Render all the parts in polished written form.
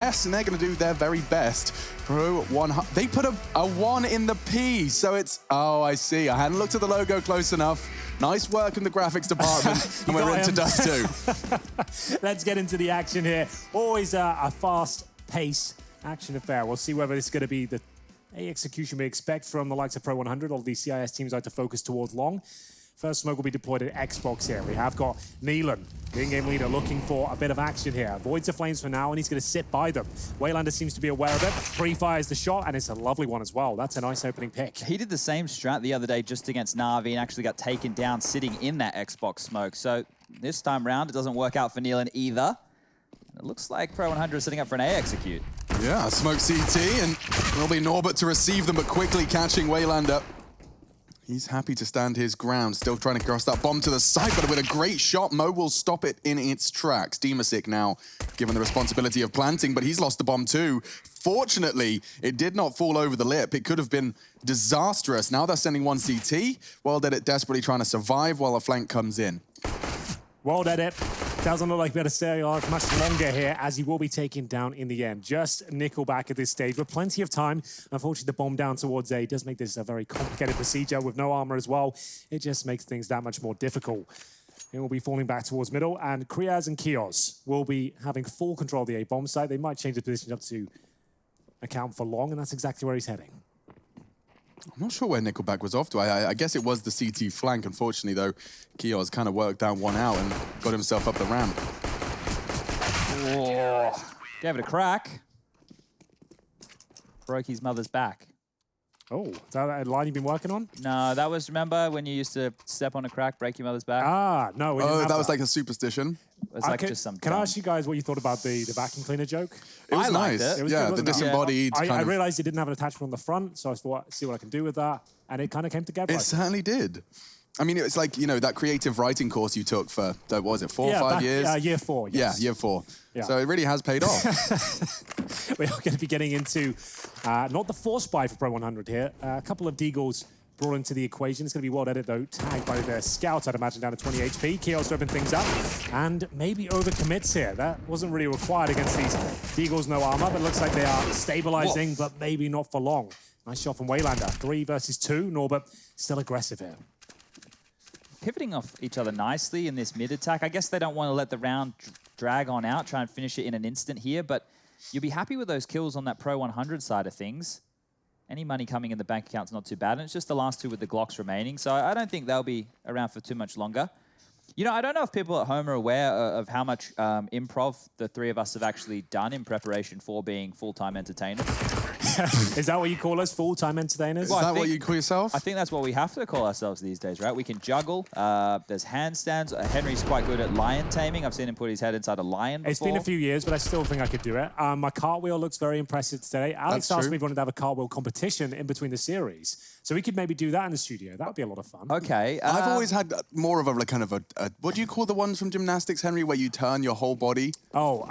CIS, and they're going to do their very best. Pro100, they put a 1 in the P, so it's, oh, I see. I hadn't looked at the logo close enough. Nice work in the graphics department, and we're into Dust2. Let's get into the action here. Always a fast-paced action affair. We'll see whether this is going to be the execution we expect from the likes of Pro100. All these CIS teams like to focus towards long. First smoke will be deployed at Xbox here. We have got Neelan, the in-game leader, looking for a bit of action here. Avoids the flames for now, and he's going to sit by them. Waylander seems to be aware of it. Pre-fires the shot, and it's a lovely one as well. That's a nice opening pick. He did the same strat the other day just against Na'Vi and actually got taken down sitting in that Xbox smoke. So this time round, it doesn't work out for Neelan either. It looks like Pro100 is setting up for an A execute. Yeah, smoke CT, and it'll be Norbert to receive them, but quickly catching Waylander. He's happy to stand his ground, still trying to cross that bomb to the side, but with a great shot, Mo will stop it in its tracks. Demasik now given the responsibility of planting, but he's lost the bomb too. Fortunately, it did not fall over the lip. It could have been disastrous. Now they're sending one CT, WorldEdit desperately trying to survive while a flank comes in. WorldEdit doesn't look like better stay on much longer here, as he will be taken down in the end. Just Nickelback at this stage with plenty of time. Unfortunately, the bomb down towards A does make this a very complicated procedure with no armor as well. It just makes things that much more difficult. It will be falling back towards middle, and Kriaz and Kios will be having full control of the A bomb site. They might change the position up to account for long, and that's exactly where he's heading. I'm not sure where Nickelback was off to. I guess it was the CT flank. Unfortunately, though, Kios kind of worked down one out and got himself up the ramp. Oh, gave it a crack. Broke his mother's back. Oh, is that a line you've been working on? No, that was, remember when you used to step on a crack, break your mother's back? Ah, no, we didn't have that was like a superstition. It was like just some Can I ask you guys what you thought about the vacuum cleaner joke? It was nice. It. It was good, the disembodied kind of... I realized it didn't have an attachment on the front, so I thought, see what I can do with that. And it kind of came together. It certainly did. I mean, it's like, you know, that creative writing course you took for, what was it, 4 or 5 years? Year 4, yes. Yeah, year 4. Yeah. So it really has paid off. We are going to be getting into not the force buy for Pro100 here. A couple of Deagles brought into the equation. It's going to be WorldEdit, though, tagged by their scouts, I'd imagine, down to 20 HP. Kios to open things up, and maybe overcommits here. That wasn't really required against these Deagles, no armor, but it looks like they are stabilizing, but maybe not for long. Nice shot from Waylander. 3 versus 2. Norbert still aggressive here. Pivoting off each other nicely in this mid attack. I guess they don't want to let the round drag on out, try and finish it in an instant here, but you'll be happy with those kills on that Pro100 side of things. Any money coming in the bank account's not too bad, and it's just the last 2 with the Glocks remaining, so I don't think they'll be around for too much longer. You know, I don't know if people at home are aware of how much improv the 3 of us have actually done in preparation for being full-time entertainers. Is that what you call us, full-time entertainers? Well, is that what you call yourself? I think that's what we have to call ourselves these days, right? We can juggle. There's handstands. Henry's quite good at lion taming. I've seen him put his head inside a lion before. It's been a few years, but I still think I could do it. My cartwheel looks very impressive today. Alex asked me if we wanted to have a cartwheel competition in between the series. So we could maybe do that in the studio. That would be a lot of fun. Okay. I've always had more of a kind of a what do you call the ones from gymnastics, Henry, where you turn your whole body? Oh,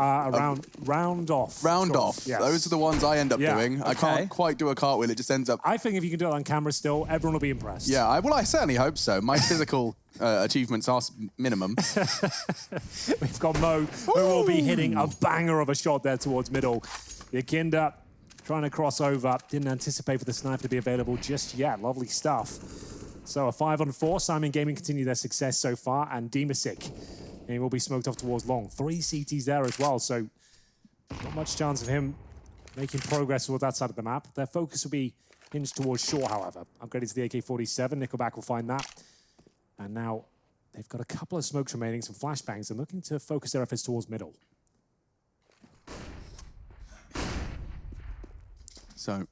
round off. Round off. Yes. Those are the ones I end up doing. Okay. I can't quite do a cartwheel. It just ends up... I think if you can do it on camera still, everyone will be impressed. Yeah, I certainly hope so. My physical achievements are minimum. We've got Mo, who will be hitting a banger of a shot there towards middle. Yakinda trying to cross over. Didn't anticipate for the snipe to be available just yet. Lovely stuff. So a 5-on-4. Syman Gaming continue their success so far, and Demasik, he will be smoked off towards long. 3 CTs there as well, so not much chance of him making progress towards that side of the map. Their focus will be hinged towards short, however. Upgraded to the AK-47. Nickelback will find that. And now they've got a couple of smokes remaining, some flashbangs, and looking to focus their efforts towards middle. So,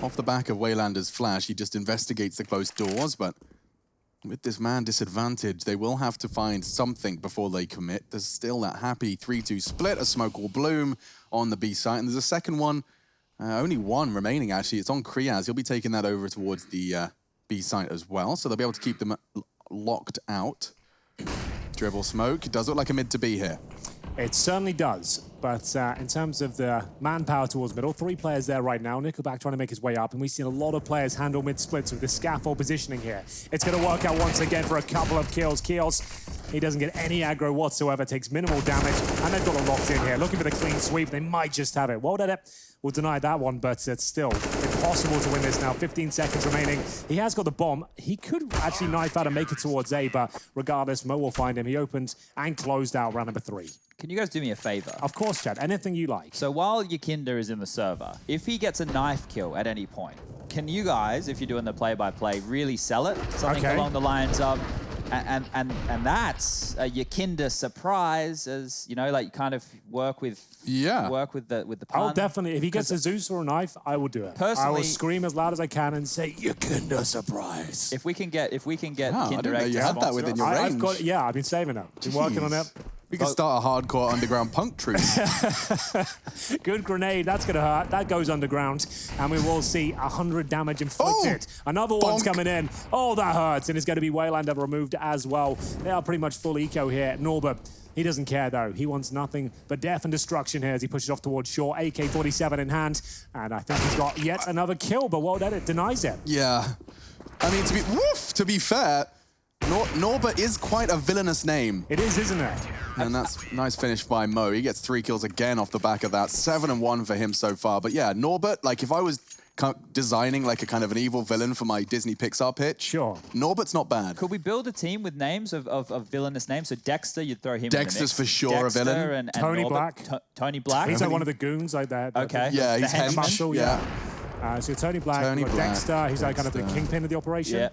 off the back of Waylander's flash, he just investigates the closed doors, but with this man disadvantaged, they will have to find something before they commit. There's still that happy 3-2 split. A smoke will bloom on the B site, and there's a second one. Only one remaining, actually. It's on Kriaz. He'll be taking that over towards the B site as well, so they'll be able to keep them locked out. Dribble smoke. It does look like a mid to B here. It certainly does. But in terms of the manpower towards middle, 3 players there right now. Nickelback trying to make his way up, and we've seen a lot of players handle mid-splits with the scaffold positioning here. It's going to work out once again for a couple of kills. Kios, he doesn't get any aggro whatsoever, takes minimal damage, and they've got it locked in here. Looking for the clean sweep, they might just have it. Well done it. We'll deny that one, but it's still impossible to win this now. 15 seconds remaining. He has got the bomb. He could actually knife out and make it towards A, but regardless, Mo will find him. He opened and closed out round number 3. Can you guys do me a favor? Of course, Chad. Anything you like. So while Yakinda is in the server, if he gets a knife kill at any point, can you guys, if you're doing the play-by-play, really sell it? Something along the lines of, and that's a Yakinda surprise, as you know, like you kind of work with the pun. I'll definitely, if he gets a Zeus or a knife, I will do it. Personally, I will scream as loud as I can and say Yakinda surprise. If we can get Kinder I didn't know you had that within your range. I've been saving it. Been working on it. We could start a hardcore underground punk troupe. Good grenade, that's going to hurt. That goes underground, and we will see 100 damage inflicted. Another one's coming in. Oh, that hurts, and it's going to be Waylander removed as well. They are pretty much full eco here. Norbert, he doesn't care, though. He wants nothing but death and destruction here as he pushes off towards Shaw, AK-47 in hand, and I think he's got yet another kill, but well done, it denies it. Yeah. I mean, to be fair, Norbert is quite a villainous name. It is, isn't it? And that's a nice finish by Mo. He gets 3 kills again off the back of that. 7-1 for him so far. But yeah, Norbert, like if I was designing like a kind of an evil villain for my Disney Pixar pitch, sure, Norbert's not bad. Could we build a team with names of villainous names? So Dexter, you'd throw him in the mix. Dexter's for sure a villain. And Tony Norbert. Black. Tony Black. He's like one of the goons like that. Okay. Yeah, he's henchman. muscle, yeah. So Tony Black, Dexter, he's like kind of the kingpin of the operation.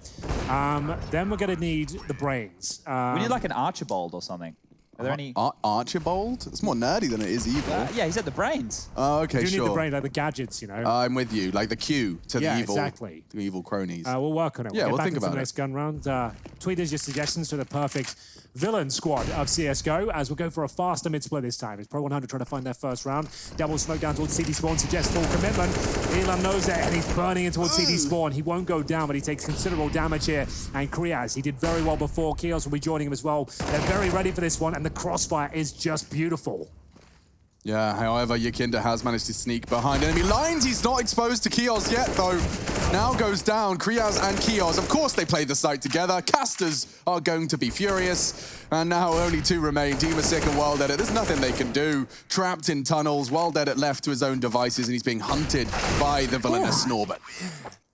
Yeah. Then we're going to need the brains. We need like an Archibald or something. Are there any... Archibald? It's more nerdy than it is evil. Yeah, he's at the brains. Oh, okay, you sure. need the brains, like the gadgets, you know. I'm with you, like the Q to the evil, exactly. the evil cronies. We'll work on it. Yeah, We'll get we'll think back into about the it. next gun round. Tweet us your suggestions for the perfect villain squad of CSGO as we'll go for a faster mid-split this time. It's pro100 trying to find their first round. Double smoke down towards CD Spawn, suggests full commitment. Elan knows it, and he's burning in towards CD Spawn. He won't go down, but he takes considerable damage here. And Kriaz, he did very well before. Kios will be joining him as well. They're very ready for this one, and the crossfire is just beautiful. Yeah, however, Yakinda has managed to sneak behind enemy lines. He's not exposed to Kios yet, though. Now goes down. Kriaz and Kios, of course they played the site together. Casters are going to be furious. And now only 2 remain. Demasick and Wild Edit. There's nothing they can do. Trapped in tunnels. Wild Edit left to his own devices, and he's being hunted by the villainous Norbert.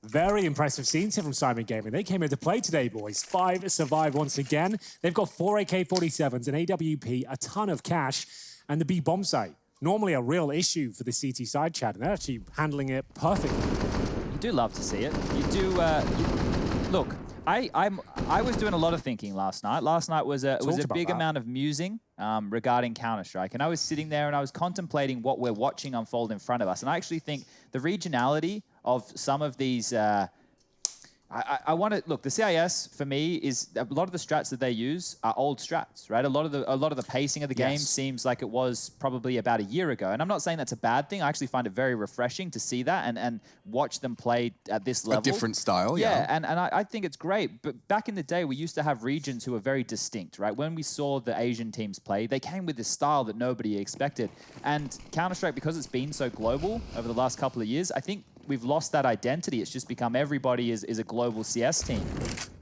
Very impressive scenes here from Syman Gaming. They came here to play today, boys. 5 survive once again. They've got 4 AK-47s, an AWP, a ton of cash, and the B bomb site. Normally a real issue for the CT side chat, and they're actually handling it perfectly. You do love to see it. You do. Look, I was doing a lot of thinking last night. Last night was a big amount of musing regarding Counter-Strike, and I was sitting there and I was contemplating what we're watching unfold in front of us. And I actually think the regionality of some of these. I want to look. The CIS for me is a lot of the strats that they use are old strats, right? A lot of the pacing of the game seems like it was probably about a year ago. And I'm not saying that's a bad thing. I actually find it very refreshing to see that and watch them play at this level. A different style, yeah. And I think it's great. But back in the day, we used to have regions who were very distinct, right? When we saw the Asian teams play, they came with this style that nobody expected. And Counter-Strike, because it's been so global over the last couple of years, I think we've lost that identity. It's just become everybody is a global CS team.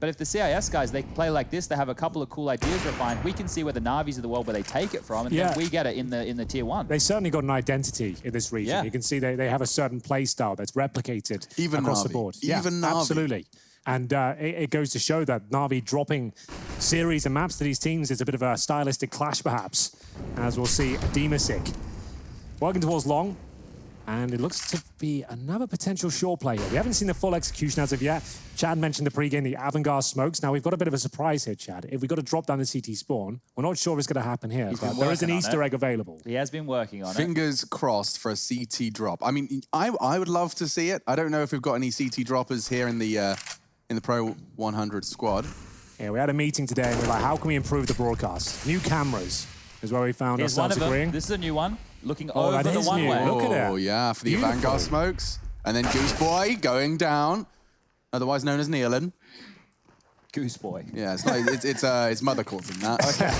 But if the CIS guys, they play like this, they have a couple of cool ideas refined, we can see where the Navis of the world, where they take it from, and then we get it in the tier 1. They certainly got an identity in this region. You can see they have a certain play style that's replicated across the board. Even Navi. Absolutely. And it goes to show that Navi dropping series and maps to these teams is a bit of a stylistic clash, perhaps, as we'll see Demasick working towards long. And it looks to be another potential shore player. We haven't seen the full execution as of yet. Chad mentioned the pregame, the avant-garde smokes. Now, we've got a bit of a surprise here, Chad. If we've got to drop down the CT spawn, we're not sure what's going to happen here. But there is an Easter egg available. He has been working on it. Fingers crossed for a CT drop. I mean, I would love to see it. I don't know if we've got any CT droppers here in the Pro 100 squad. Yeah, we had a meeting today, and we're like, how can we improve the broadcast? New cameras is where we found ourselves agreeing. This is a new one. Looking over the new. one-way. Look at it. Oh, yeah, for the Vanguard smokes. And then Goose Boy going down, otherwise known as Nealon. Goose Boy. Yeah, it's mother calls him that. Okay.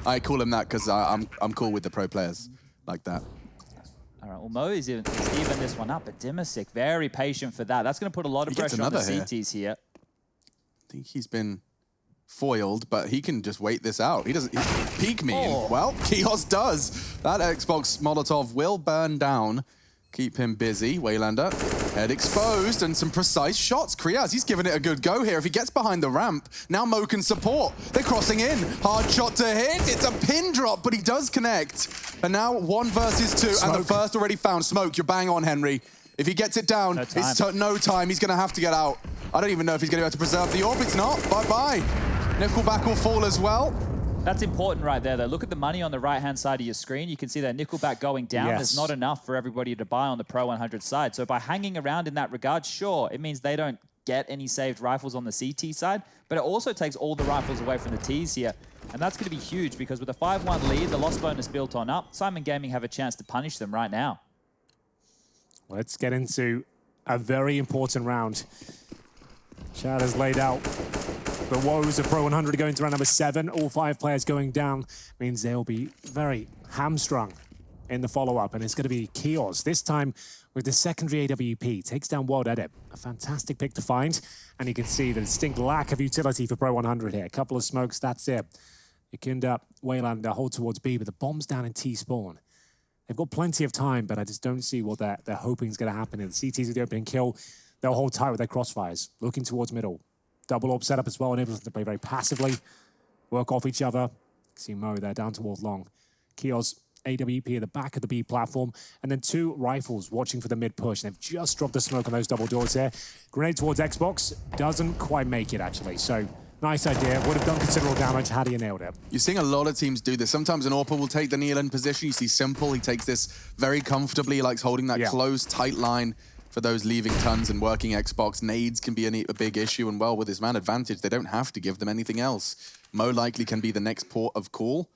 I call him that because I'm cool with the pro players like that. All right, well, Mo is even this one up, but Dimasic, very patient for that. That's going to put a lot of pressure on the CTs here. I think he's been foiled, but he can just wait this out. He doesn't peek me. Oh. Well, Kios does. That Xbox Molotov will burn down. Keep him busy. Waylander, head exposed, and some precise shots. Kriaz, he's giving it a good go here. If he gets behind the ramp, now Mo can support. They're crossing in. Hard shot to hit. It's a pin drop, but he does connect. And now 1 versus 2, Smoke. and the first already found. Smoke, you're bang on, Henry. If he gets it down, it's no time. He's going to have to get out. I don't even know if he's going to be able to preserve the orb. It's not. Bye-bye. Nickelback will fall as well. That's important right there, though. Look at the money on the right-hand side of your screen. You can see that Nickelback going down is not enough for everybody to buy on the Pro 100 side. So by hanging around in that regard, sure, it means they don't get any saved rifles on the CT side, but it also takes all the rifles away from the Ts here. And that's going to be huge because with a 5-1 lead, the loss bonus built on up, Syman Gaming have a chance to punish them right now. Let's get into a very important round. Chad has laid out the woes of Pro 100 going to round number 7. All 5 players going down means they'll be very hamstrung in the follow-up, and it's going to be Kios. This time with the secondary AWP. Takes down World Edit. A fantastic pick to find, and you can see the distinct lack of utility for Pro 100 here. A couple of smokes, that's it. Yakinda, Waylander hold towards B, but the bomb's down in T-spawn. They've got plenty of time, but I just don't see what they're hoping is going to happen. And the CTs with the opening kill, they'll hold tight with their crossfires, looking towards middle. Double orb setup as well, enables them to play very passively, work off each other. See Mo there down towards long. Kios, AWP at the back of the B platform, and then 2 rifles watching for the mid push. They've just dropped the smoke on those double doors here. Grenade towards Xbox, doesn't quite make it actually. So nice idea, would have done considerable damage had he nailed it. You're seeing a lot of teams do this. Sometimes an AWPer will take the kneel-in position. You see Simple, he takes this very comfortably. He likes holding that close, tight line for those leaving tons and working Xbox. Nades can be a big issue, and well, with his man advantage, they don't have to give them anything else. Mo likely can be the next port of call.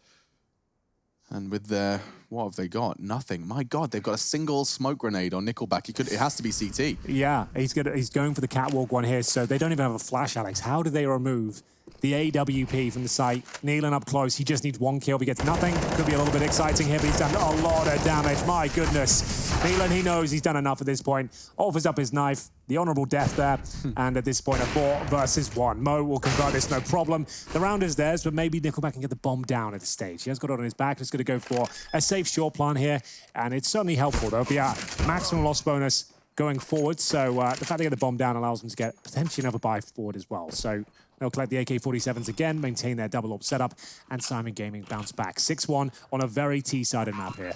And with their, what have they got? Nothing. My God, they've got a single smoke grenade on Nickelback. It has to be CT. Yeah, he's going for the catwalk one here, so they don't even have a flash, Alex. How do they remove the AWP from the site? Kneeling up close, he just needs 1 kill. If he gets nothing, could be a little bit exciting here, but he's done a lot of damage. My goodness. Kneeling, he knows he's done enough at this point. Offers up his knife, the honorable death there, and at this point, a 4 versus 1. Mo will convert this, no problem. The round is theirs, but maybe Nickelback can get the bomb down at this stage. He has got it on his back, just going to go for a safe short plan here, and it's certainly helpful. There'll be a maximum loss bonus going forward, so the fact they get the bomb down allows them to get potentially another buy forward as well. So they'll collect the AK-47s again, maintain their double AWP setup, and Syman Gaming bounce back. 6-1 on a very T-sided map here.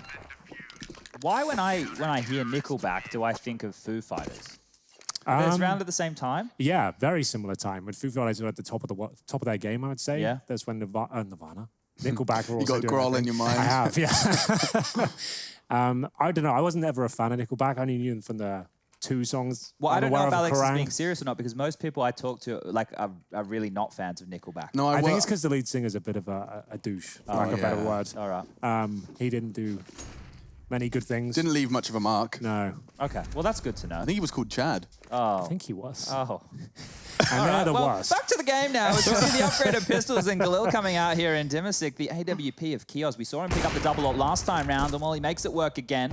Why, when I hear Nickelback, do I think of Foo Fighters? Are they around at the same time? Yeah, very similar time. When Foo Fighters were at the top of their game, I would say. Yeah. That's when Nirvana. Nickelback were also You got Grohl in your mind. I have, yeah. I don't know. I wasn't ever a fan of Nickelback. I only knew them from the 2 songs. Well, I don't know if Alex is Kerrang. being serious or not, because most people I talk to are really not fans of Nickelback. No, I think it's because the lead singer's a bit of a douche, for lack of a better word. All right. He didn't do many good things. Didn't leave much of a mark. No. Okay, well, that's good to know. I think he was called Chad. I think he was. Oh. And they're the worst. Back to the game now. It's just the upgraded pistols and Galil coming out here in Dimasic, the AWP of Kios. We saw him pick up the double up last time round, and well, he makes it work again.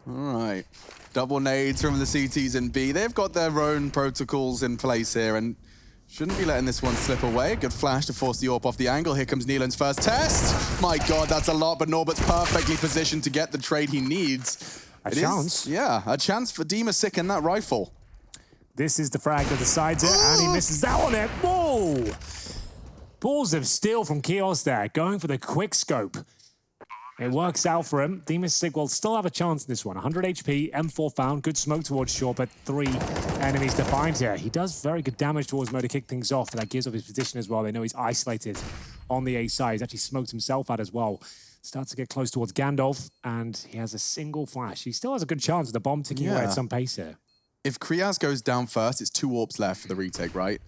All right. Double nades from the CTs and B. They've got their own protocols in place here and shouldn't be letting this one slip away. Good flash to force the AWP off the angle. Here comes Neelan's first test. My God, that's a lot, but Norbert's perfectly positioned to get the trade he needs. A chance. Yeah, a chance for Dimasic and that rifle. This is the frag that decides it, and he misses that one there. Whoa! Balls of steel from Kios there, going for the quick scope. It works out for him. Dimasic will still have a chance in this one. 100 HP, M4 found, good smoke towards short, but 3 enemies to find here. He does very good damage towards Mo to kick things off, and that gives up his position as well. They know he's isolated on the A side. He's actually smoked himself out as well. Starts to get close towards Gandalf, and he has a single flash. He still has a good chance with the bomb ticking away at some pace here. If Kriaz goes down first, it's 2 AWPs left for the retake, right?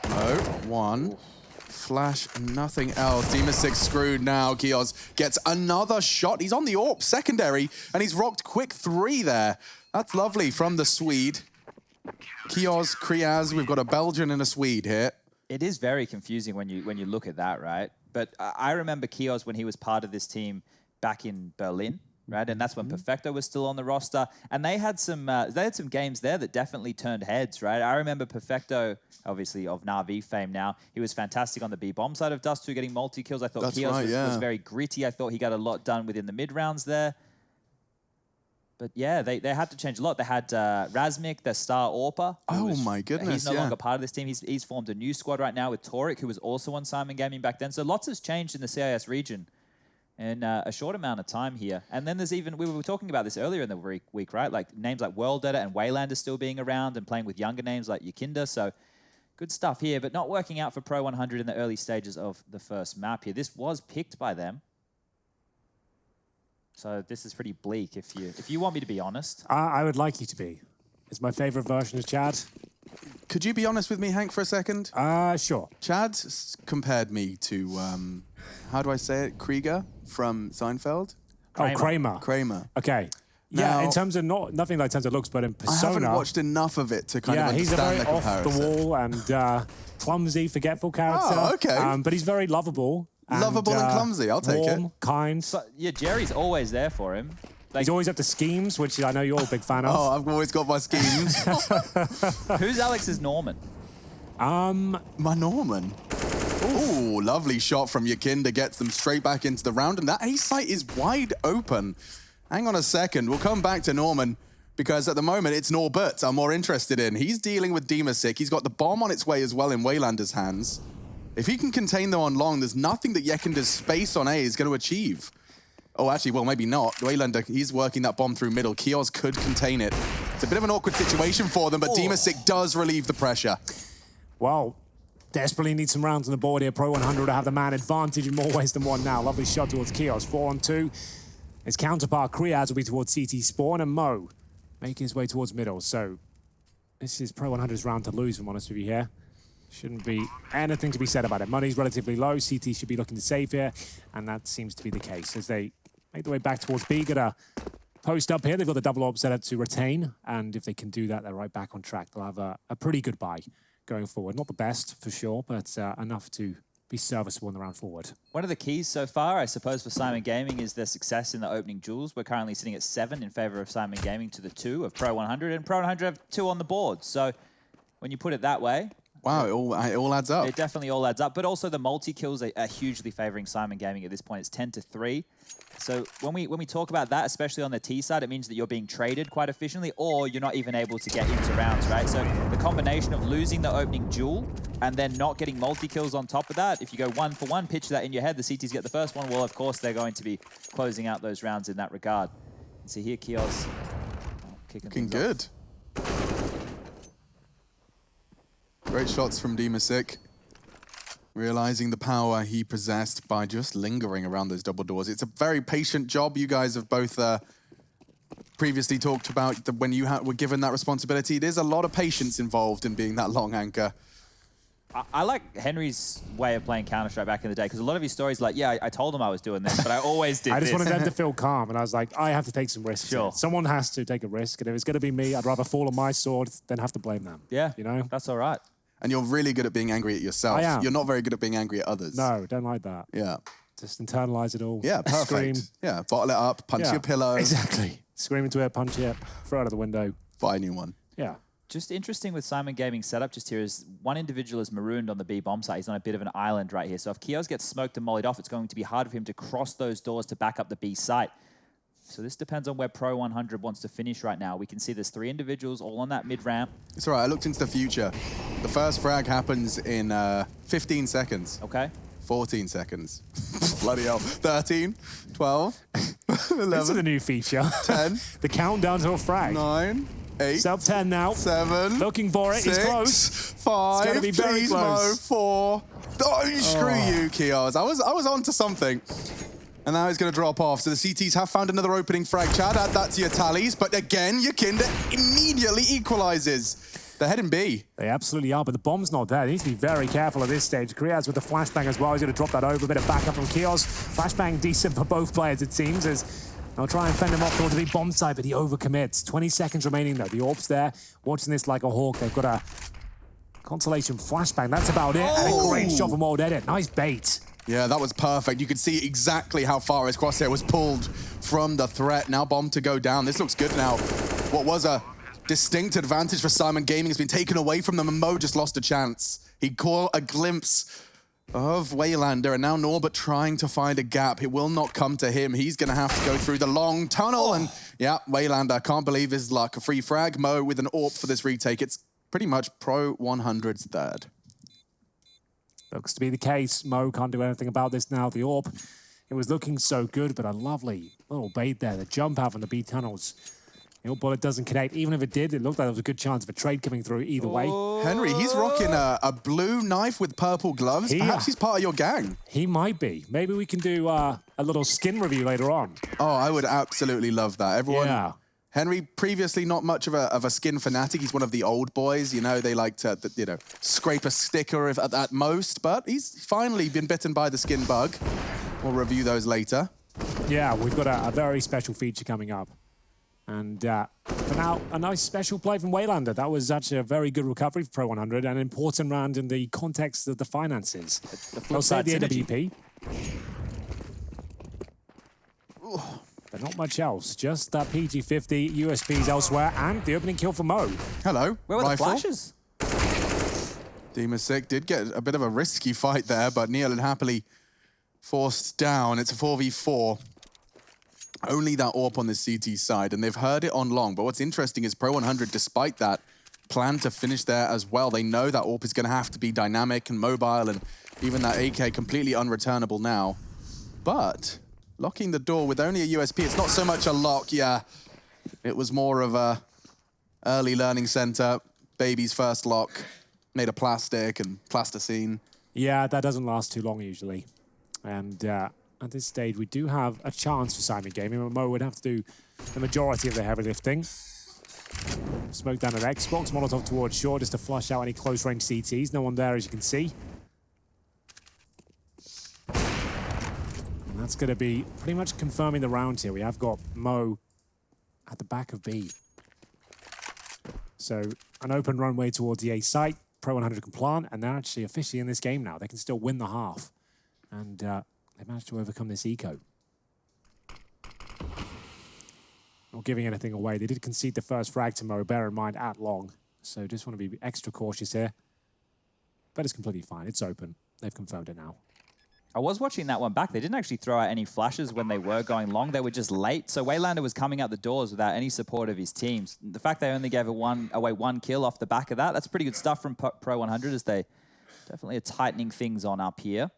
No, 1. Flash, nothing else. Dimasic screwed now. Kios gets another shot. He's on the AWP secondary, and he's rocked quick 3 there. That's lovely from the Swede. Kios, Kriaz, we've got a Belgian and a Swede here. It is very confusing when you look at that, right? But I remember Kios when he was part of this team back in Berlin, right? And that's when Perfecto was still on the roster, and they had some games there that definitely turned heads, right? I remember Perfecto, obviously of Na'Vi fame now. He was fantastic on the B bomb side of Dust2, getting multi kills. I thought Kios was very gritty. I thought he got a lot done within the mid rounds there. But yeah, they had to change a lot. They had Razmik, their star AWPer. Oh my goodness, he's no longer part of this team. He's formed a new squad right now with Torik, who was also on Syman Gaming back then. So lots has changed in the CIS region in a short amount of time here. And then there's even, we were talking about this earlier in the week, right? Like names like World Editor and Wayland are still being around and playing with younger names like Yakinda. So good stuff here, but not working out for pro100 in the early stages of the first map here. This was picked by them. So this is pretty bleak if you want me to be honest. I would like you to be. It's my favorite version of Chad. Could you be honest with me, Hank, for a second? Sure. Chad compared me to, how do I say it, Krieger from Seinfeld? Oh, Kramer. Kramer. Okay. Now, yeah, in terms of nothing like in terms of looks, but in persona. I haven't watched enough of it to kind of understand the comparison. He's a very off-the-wall and clumsy, forgetful character. Oh, okay. But he's very lovable. Lovable and clumsy, I'll take warm, it. kind. So, yeah, Jerry's always there for him. He's always up to schemes, which I know you're a big fan of. Oh, I've always got my schemes. Who's Alex's Norman? My Norman. Ooh, lovely shot from Yakinda, gets them straight back into the round, and that A site is wide open. Hang on a second, we'll come back to Norman, because at the moment it's Norbert I'm more interested in. He's dealing with Demasik. He's got the bomb on its way as well in Waylander's hands. If he can contain them on long, there's nothing that Yakinda's space on A is going to achieve. Oh, actually, well, maybe not. Waylander, he's working that bomb through middle. Kios could contain it. It's a bit of an awkward situation for them, but Demasik does relieve the pressure. Well, desperately need some rounds on the board here. Pro100 to have the man advantage in more ways than one now. Lovely shot towards Kios. 4-on-2. His counterpart, Kriaz, will be towards CT spawn, and Mo making his way towards middle. So this is Pro100's round to lose, if I'm honest with you here. Shouldn't be anything to be said about it. Money's relatively low. CT should be looking to save here, and that seems to be the case. As they make their way back towards B, get a post up here. They've got the double orb set up to retain, and if they can do that, they're right back on track. They'll have a pretty good buy going forward. Not the best, for sure, but enough to be serviceable in the round forward. One of the keys so far, I suppose, for Syman Gaming is their success in the opening duels. We're currently sitting at 7 in favor of Syman Gaming to the 2 of Pro100, and Pro100 have 2 on the board. So when you put it that way, wow, it all adds up. It definitely all adds up. But also the multi-kills are hugely favoring Syman Gaming at this point. It's 10-3. So when we talk about that, especially on the T side, it means that you're being traded quite efficiently, or you're not even able to get into rounds, right? So the combination of losing the opening duel and then not getting multi-kills on top of that, if you go 1-for-1, picture that in your head, the CTs get the first one, well, of course, they're going to be closing out those rounds in that regard. And so here, Kios looking good. Great shots from Demasik, realizing the power he possessed by just lingering around those double doors. It's a very patient job. You guys have both previously talked about when you were given that responsibility. There's a lot of patience involved in being that long anchor. I like Henry's way of playing Counter-Strike back in the day, because a lot of his stories like, yeah, I told him I was doing this, but I always did I just this. wanted them to feel calm, and I was like, I have to take some risks. Sure. Someone has to take a risk, and if it's going to be me, I'd rather fall on my sword than have to blame them. Yeah, you know? That's all right. And you're really good at being angry at yourself. I am. You're not very good at being angry at others. No, don't like that. Yeah. Just internalize it all. Yeah, perfect. Scream. Yeah, bottle it up, punch your pillow. Exactly. Scream into it, punch it, throw it out of the window. Buy a new one. Yeah. Just interesting with Syman Gaming's setup just here is one individual is marooned on the B bomb site. He's on a bit of an island right here. So if Kios gets smoked and mollied off, it's going to be hard for him to cross those doors to back up the B site. So this depends on where Pro100 wants to finish right now. We can see there's 3 individuals all on that mid-ramp. It's all right, I looked into the future. The first frag happens in 15 seconds. Okay. 14 seconds. Bloody hell. 13, 12, 11. This is a new feature. 10. The countdown to a frag. 9, 8. Sub 10 now. 7. Looking for it. 6, He's close. 5. It's gonna be very please, close. Mo, 4. Oh, screw you, Kios. I was onto something. And now he's going to drop off. So the CTs have found another opening frag. Chad, add that to your tallies. But again, Yakinda immediately equalizes. They're heading B. They absolutely are, but the bomb's not there. They need to be very careful at this stage. Kriaz with the flashbang as well. He's going to drop that over. A bit of backup from Kios. Flashbang decent for both players, it seems, as they'll try and fend him off towards the big bomb side, but he overcommits. 20 seconds remaining, though. The orb's there, watching this like a hawk. They've got a Consolation flashbang, that's about it. And a great shot from Old Edit. Nice bait. Yeah, that was perfect. You could see exactly how far his crosshair was pulled from the threat. Now bomb to go down. This looks good now. What was a distinct advantage for Syman Gaming has been taken away from them, and Mo just lost a chance. He caught a glimpse of Waylander, and now Norbert trying to find a gap. It will not come to him. He's going to have to go through the long tunnel, and yeah, Waylander, can't believe his luck. A free frag. Mo with an AWP for this retake. It's pretty much pro100's third. Looks to be the case. Mo can't do anything about this now. The AWP, it was looking so good, but a lovely little bait there. The jump out from the B tunnels. The AWP bullet doesn't connect. Even if it did, it looked like there was a good chance of a trade coming through either way. Henry, he's rocking a blue knife with purple gloves. Perhaps he's part of your gang. He might be. Maybe we can do a little skin review later on. Oh, I would absolutely love that. Everyone... Yeah. Henry, previously not much of a skin fanatic. He's one of the old boys. You know, they like to, you know, scrape a sticker at most, but he's finally been bitten by the skin bug. We'll review those later. Yeah, we've got a very special feature coming up. And for now, a nice special play from Waylander. That was actually a very good recovery for Pro100 and an important round in the context of the finances. They'll save the AWP. But not much else. Just that PG-50, USPs elsewhere, and the opening kill for Mo. Hello. Where were the flashes? Demasik did get a bit of a risky fight there, but Neil had happily forced down. It's a 4v4. Only that AWP on the CT side, and they've heard it on long. But what's interesting is Pro100, despite that, plan to finish there as well. They know that AWP is going to have to be dynamic and mobile, and even that AK completely unreturnable now. But locking the door with only a USP, it's not so much a lock, yeah. It was more of a early learning center, baby's first lock, made of plastic and plasticine. Yeah, that doesn't last too long usually. And at this stage, we do have a chance for Syman Gaming, but Mo would have to do the majority of the heavy lifting. Smoke down at Xbox, Molotov towards short just to flush out any close-range CTs. No one there, as you can see. And that's going to be pretty much confirming the round here. We have got Mo at the back of B. So an open runway towards the A site. Pro100 can plant, and they're actually officially in this game now. They can still win the half. And they managed to overcome this eco. Not giving anything away. They did concede the first frag to Mo, bear in mind, at long. So just want to be extra cautious here. But it's completely fine. It's open. They've confirmed it now. I was watching that one back. They didn't actually throw out any flashes when they were going long. They were just late. So Waylander was coming out the doors without any support of his teams. The fact they only gave away one kill off the back of that, that's pretty good stuff from Pro100 as they definitely are tightening things on up here.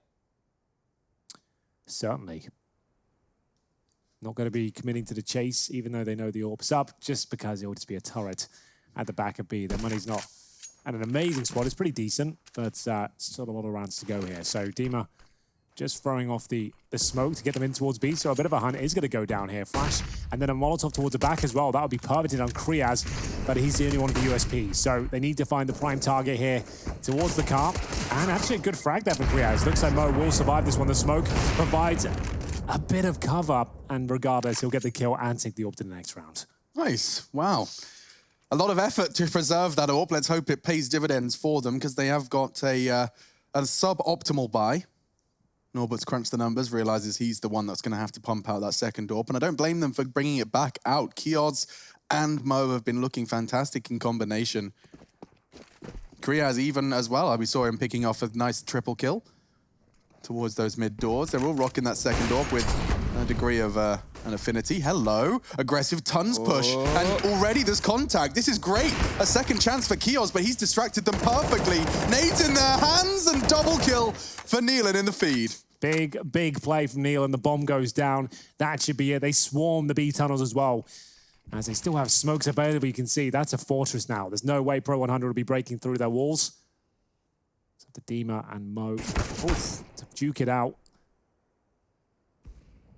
Certainly. Not going to be committing to the chase, even though they know the AWP's up, just because it will just be a turret at the back of B. Their money's not at an amazing spot. It's pretty decent, but still a lot of rounds to go here. So Dima just throwing off the smoke to get them in towards B. So a bit of a hunt is going to go down here. Flash, and then a Molotov towards the back as well. That would be permitted on Kriaz, but he's the only one of the USP. So they need to find the prime target here towards the car. And actually a good frag there for Kriaz. Looks like Mo will survive this one. The smoke provides a bit of cover, and regardless, he'll get the kill and take the AWP to the next round. Nice. Wow. A lot of effort to preserve that AWP. Let's hope it pays dividends for them, because they have got a sub-optimal buy. Norbert's crunched the numbers, realizes he's the one that's going to have to pump out that second AWP, and I don't blame them for bringing it back out. Kioz and Mo have been looking fantastic in combination. Kriaz even as well. We saw him picking off a nice triple kill towards those mid doors. They're all rocking that second AWP with a degree of an affinity. Hello. Aggressive tons push. And already there's contact. This is great. A second chance for Kioz, but he's distracted them perfectly. Nades in their hands and double kill for Nealon in the feed. Big play from Neil, and the bomb goes down. That should be it. They swarm the B tunnels as well. As they still have smokes available, you can see that's a fortress now. There's no way Pro100 will be breaking through their walls. So the Dima and Mo to duke it out.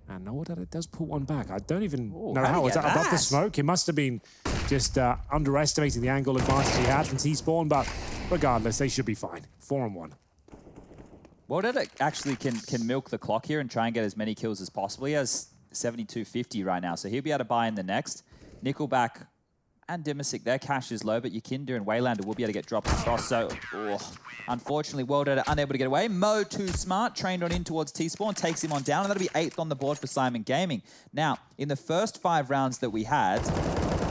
And Noah does pull one back. I don't even know how. Is that above the smoke? It must have been just underestimating the angle advantage he had from T-Spawn, but regardless, they should be fine. 4-on-1. Woded actually can milk the clock here and try and get as many kills as possible. He has 72.50 right now, so he'll be able to buy in the next. Nickelback and Dimasic, their cash is low, but Yakinda and Waylander will be able to get dropped across. So, unfortunately, World Edit unable to get away. Mo, too smart, trained on in towards T-Spawn, takes him on down, and that'll be 8th on the board for Syman Gaming. Now, in the first 5 rounds that we had,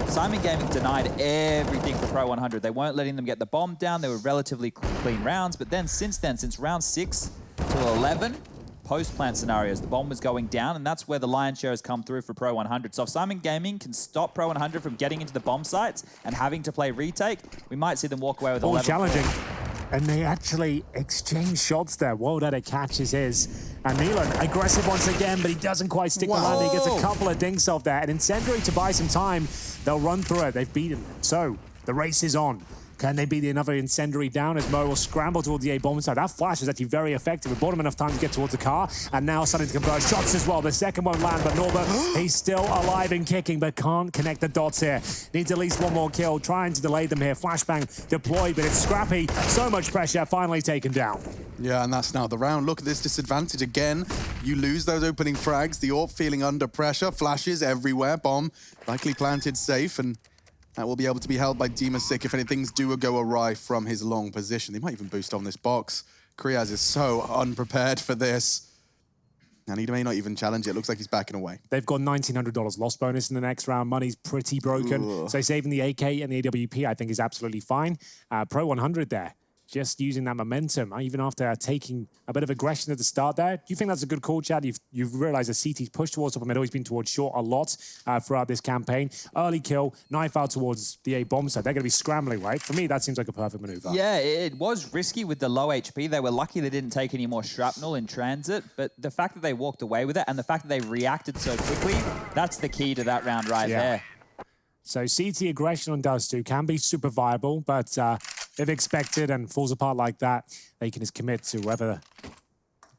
Syman Gaming denied everything for pro100. They weren't letting them get the bomb down. They were relatively clean rounds, but then, since round 6 to 11, post-plant scenarios, the bomb was going down, and that's where the lion's share has come through for pro100. So if Syman Gaming can stop pro100 from getting into the bomb sites and having to play retake, we might see them walk away with 11. All challenging. And they actually exchange shots there. World Edit catches his. And Neelan, aggressive once again, but he doesn't quite stick the landing. He gets a couple of dinks off there. And Incendiary to buy some time, they'll run through it. They've beaten them. So the race is on. Can they beat another Incendiary down as Mo will scramble towards the A bomb side? That flash was actually very effective. It bought him enough time to get towards the car, and now starting to convert shots as well. The second won't land, but Norbert, he's still alive and kicking, but can't connect the dots here. Needs at least one more kill, trying to delay them here. Flashbang deployed, but it's scrappy. So much pressure, finally taken down. Yeah, and that's now the round. Look at this disadvantage again. You lose those opening frags. The AWP feeling under pressure. Flashes everywhere. Bomb likely planted safe, and that will be able to be held by Dimasic if any things do go awry from his long position. They might even boost on this box. Kriaz is so unprepared for this. And he may not even challenge it. Looks like he's backing away. They've got $1,900 loss bonus in the next round. Money's pretty broken. Ooh. So saving the AK and the AWP, I think, is absolutely fine. pro100 there, just using that momentum, even after taking a bit of aggression at the start there. Do you think that's a good call, Chad? You've realized that CT's pushed towards top middle. He's been towards short a lot throughout this campaign. Early kill, knife out towards the A bomb side. They're going to be scrambling, right? For me, that seems like a perfect maneuver. Yeah, it was risky with the low HP. They were lucky they didn't take any more shrapnel in transit, but the fact that they walked away with it and the fact that they reacted so quickly, that's the key to that round right there. So CT aggression on Dust2 can be super viable, but if expected and falls apart like that, they can just commit to wherever the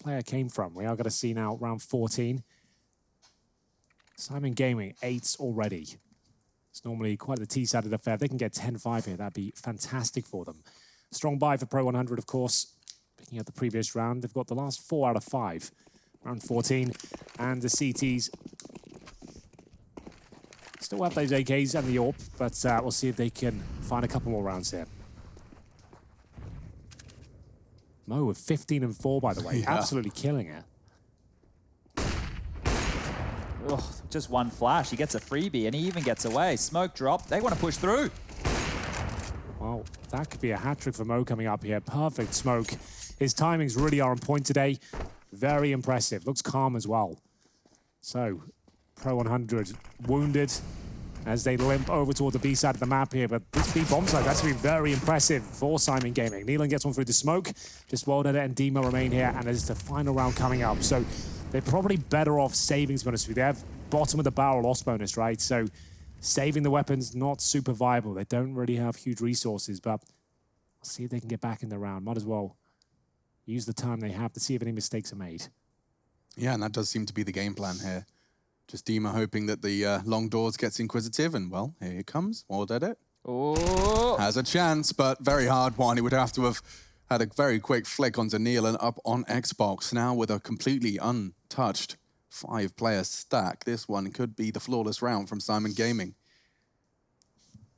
player came from. We are going to see now round 14. Syman Gaming, 8s already. It's normally quite the T-sided affair. If they can get 10-5 here, that'd be fantastic for them. Strong buy for pro100, of course. Picking up the previous round, they've got the last 4 out of 5. Round 14, and the CTs still have those AKs and the AWP, but we'll see if they can find a couple more rounds here. Mo with 15-4, by the way. Yeah. Absolutely killing it. Ugh, just one flash. He gets a freebie, and he even gets away. Smoke drop. They want to push through. Well, that could be a hat-trick for Mo coming up here. Perfect smoke. His timings really are on point today. Very impressive. Looks calm as well. So, pro100 wounded as they limp over toward the B side of the map here, but this B bomb side, that's going to be very impressive for Syman Gaming. Neelan gets one through the smoke, just World Edit and Demo remain here, and there's the final round coming up. So they're probably better off saving, to be honest with you. They have bottom of the barrel loss bonus, right? So saving the weapons, not super viable. They don't really have huge resources, but we'll see if they can get back in the round. Might as well use the time they have to see if any mistakes are made. Yeah, and that does seem to be the game plan here. Just Dima hoping that the long doors gets inquisitive, and well, here it comes. World Edit. Oh. Has a chance, but very hard one. He would have to have had a very quick flick onto Neelan up on Xbox. Now with a completely untouched 5-player stack, this one could be the flawless round from Syman Gaming.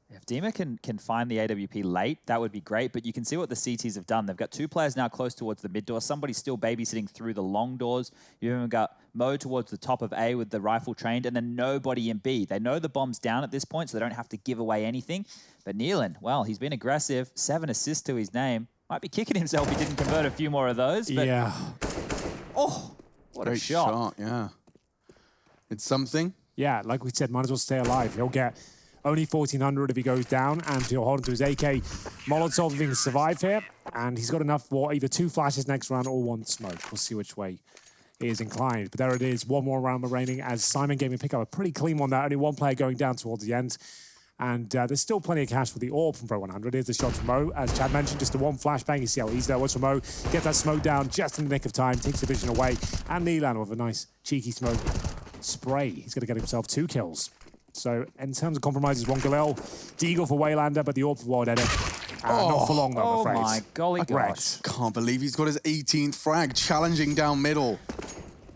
If Dima can find the AWP late, that would be great, but you can see what the CTs have done. They've got 2 players now close towards the mid door. Somebody's still babysitting through the long doors. You've even got Mo towards the top of A with the rifle trained, and then nobody in B. They know the bomb's down at this point, so they don't have to give away anything. But Neelan, well, he's been aggressive. 7 assists to his name. Might be kicking himself if he didn't convert a few more of those. But Yeah. oh, what Great a shot. Yeah. It's something. Yeah, like we said, might as well stay alive. He'll get only 1,400 if he goes down, and he'll hold onto his AK. Molotov if he can survive here, and he's got enough for either 2 flashes next round or 1 smoke. We'll see which way he is inclined. But there it is, 1 more round remaining as Syman Gaming pick up a pretty clean one there. Only 1 player going down towards the end. And there's still plenty of cash for the AWP from pro100. Here's the shot from Mo. As Chad mentioned, just a 1 flashbang. You see how easy that was for Mo. Get that smoke down just in the nick of time. Takes the vision away. And Neelan with a nice cheeky smoke spray. He's going to get himself 2 kills. So in terms of compromises, 1 Galil. Deagle for Waylander, but the AWP for World Edit. Not for long, though, I'm afraid. Oh my golly gosh. Can't believe he's got his 18th frag, challenging down middle.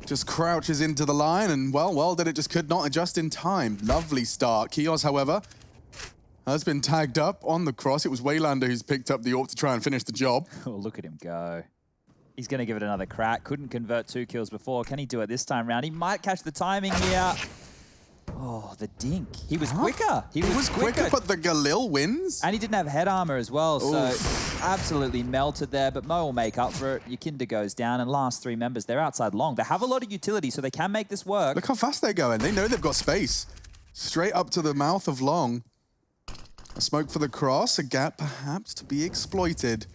Just crouches into the line, and well, World Edit just could not adjust in time. Lovely start. Kios, however, has been tagged up on the cross. It was Waylander who's picked up the AWP to try and finish the job. Oh, look at him go. He's going to give it another crack. Couldn't convert 2 kills before. Can he do it this time round? He might catch the timing here. Oh, the dink. He was quicker. He was quicker, but the Galil wins. And he didn't have head armor as well, so absolutely melted there. But Mo will make up for it. Yakinda goes down, and last 3 members, they're outside long. They have a lot of utility, so they can make this work. Look how fast they're going. They know they've got space. Straight up to the mouth of long. A smoke for the cross, a gap perhaps to be exploited.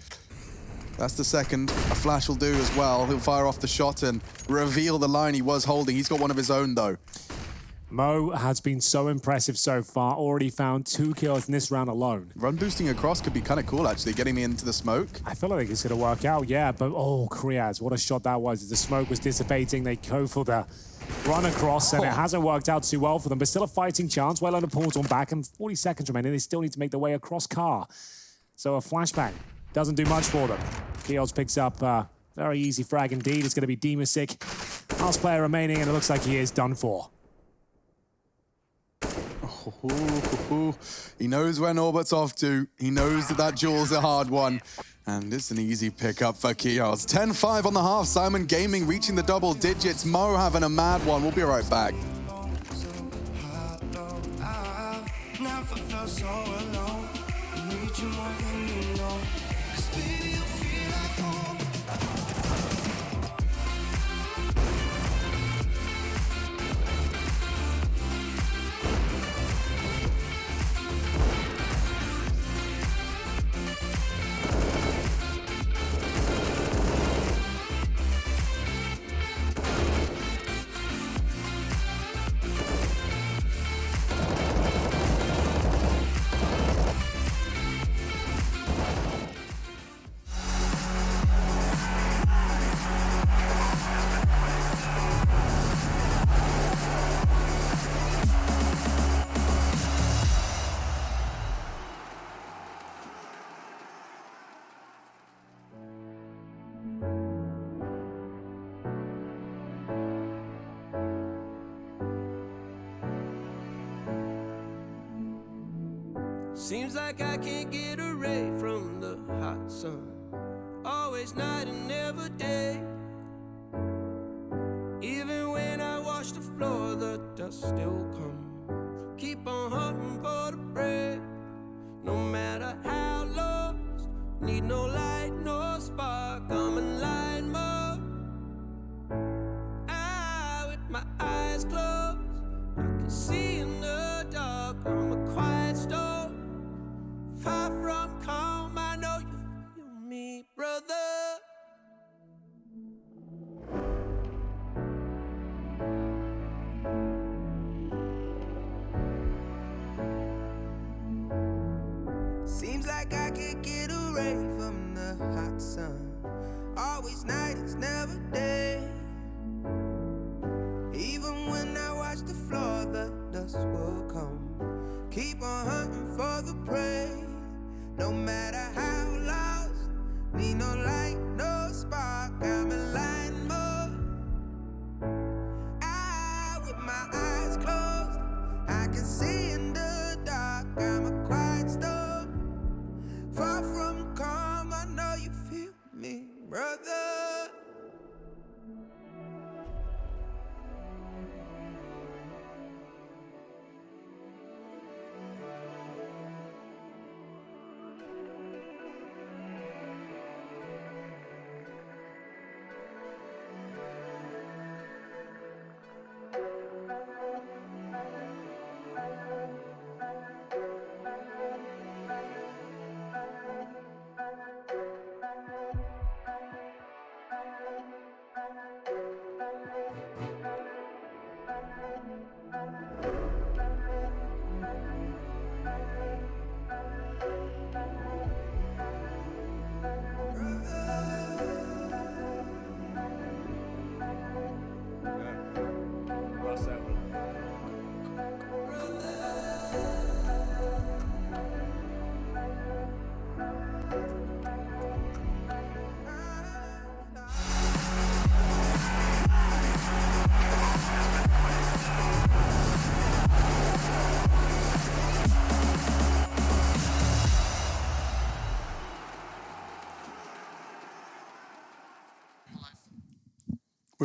That's the second. A flash will do as well. He'll fire off the shot and reveal the line he was holding. He's got one of his own, though. Mo has been so impressive so far. Already found 2 kills in this round alone. Run boosting across could be kind of cool, actually, getting me into the smoke. I feel like it's going to work out, yeah. But, oh, Kriaz, what a shot that was. As the smoke was dissipating, they go for the run across, and it hasn't worked out too well for them. But still a fighting chance. Waylander pulls on back, and 40 seconds remaining. They still need to make their way across car. So a flashbang doesn't do much for them. Keels picks up a very easy frag indeed. It's going to be Demasic. Last player remaining, and it looks like he is done for. He knows where Norbert's off to. He knows that duel's a hard one. And it's an easy pickup for Keels. 10-5 on the half. Syman Gaming reaching the double digits. Mo having a mad one. We'll be right back. Seems like I can't get away from the hot sun. Always night and never day. Even when I wash the floor, the dust still comes. Keep on hunting for the bread. No matter how lost, need no light, no spark. I'm in line mode. With my eyes closed, I can see in the dark. I'm a quiet storm. Far from calm, I know you feel me, brother. Seems like I can't get away from the hot sun. Always night, it's never day. Even when I watch the floor, the dust will come. Keep on hunting for the prey. No matter how lost, need no light, no spark. I'm in line mode. With my eyes closed, I can see in the dark. I'm a quiet storm. Far from calm, I know you feel me, brother.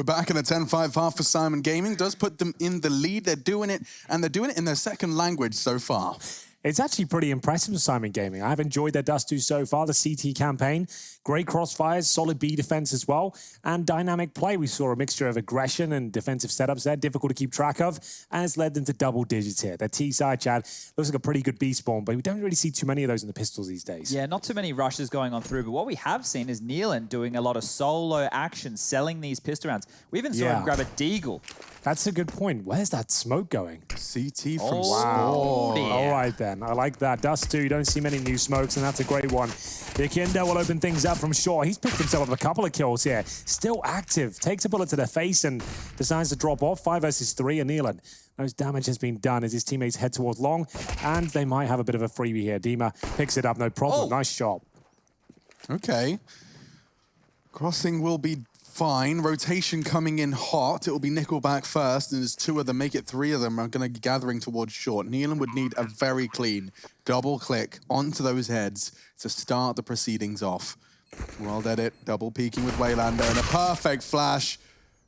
We're back in a 10-5 half for Syman Gaming. Does put them in the lead. They're doing it, and they're doing it in their second language so far. It's actually pretty impressive with Syman Gaming. I've enjoyed their Dust2 so far, the CT campaign. Great crossfires, solid B defense as well, and dynamic play. We saw a mixture of aggression and defensive setups there, difficult to keep track of, and it's led them to double digits here. Their T side, Chad, looks like a pretty good B spawn, but we don't really see too many of those in the pistols these days. Yeah, not too many rushes going on through, but what we have seen is Nealon doing a lot of solo action, selling these pistol rounds. We even saw him grab a deagle. That's a good point. Where's that smoke going? CT from Wow. Spawn. All right, then. I like that. Dust2, you don't see many new smokes, and that's a great one. Yakinda will open things up from shore. He's picked himself up a couple of kills here. Still active. Takes a bullet to the face and decides to drop off. 5 versus 3, and Nealon. Most damage has been done as his teammates head towards long, and they might have a bit of a freebie here. Dima picks it up, no problem. Nice shot. Okay. Crossing will be fine. Rotation coming in hot. It will be Nickelback first, and as 2 of them make it, 3 of them are going to be gathering towards short. Nealon would need a very clean double click onto those heads to start the proceedings off. Well dead it. Double peeking with Waylander, and a perfect flash.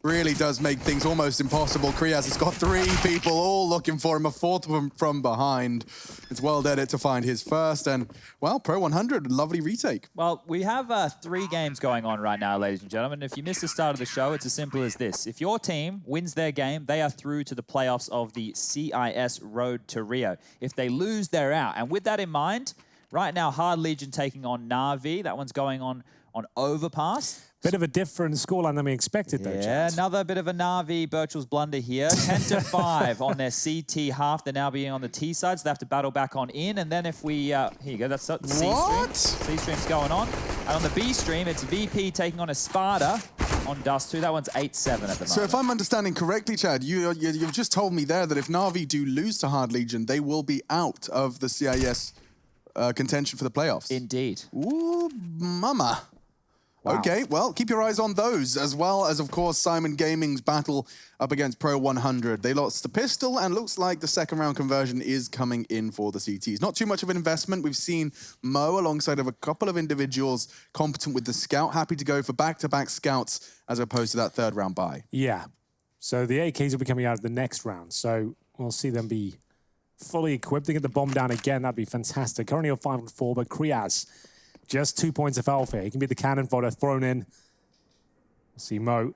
Really does make things almost impossible. Kriaz has got 3 people all looking for him, a 4th of them from behind. It's well dead it to find his first, and, well, pro100, lovely retake. Well, we have 3 games going on right now, ladies and gentlemen. If you missed the start of the show, it's as simple as this. If your team wins their game, they are through to the playoffs of the CIS Road to Rio. If they lose, they're out. And with that in mind, right now, Hard Legion taking on Na'Vi. That one's going on Overpass. Bit of a different scoreline than we expected, though, Yeah, Chad. another bit of a Na'Vi Birchel's blunder here. 10-5 on their CT half. They're now being on the T side, so they have to battle back on in. And then if we... here you go, that's the C stream. What? C stream's going on. And on the B stream, it's VP taking on Espada on Dust2. That one's 8-7 at the moment. So if I'm understanding correctly, Chad, you've just told me there that if Na'Vi do lose to Hard Legion, they will be out of the CIS contention for the playoffs. Indeed. Ooh, mama. Wow. Okay, well, keep your eyes on those, as well as, of course, Syman Gaming's battle up against pro100. They lost the pistol, and looks like the second round conversion is coming in for the CTs. Not too much of an investment. We've seen Mo, alongside of a couple of individuals competent with the scout, happy to go for back-to-back scouts as opposed to that third round buy. Yeah. So the AKs will be coming out of the next round, so we'll see them be fully equipped. They get the bomb down again. That'd be fantastic. Currently on 5-4, but Kriaz, just 2 points of alpha. He can be the cannon fodder thrown in. We'll see Mo.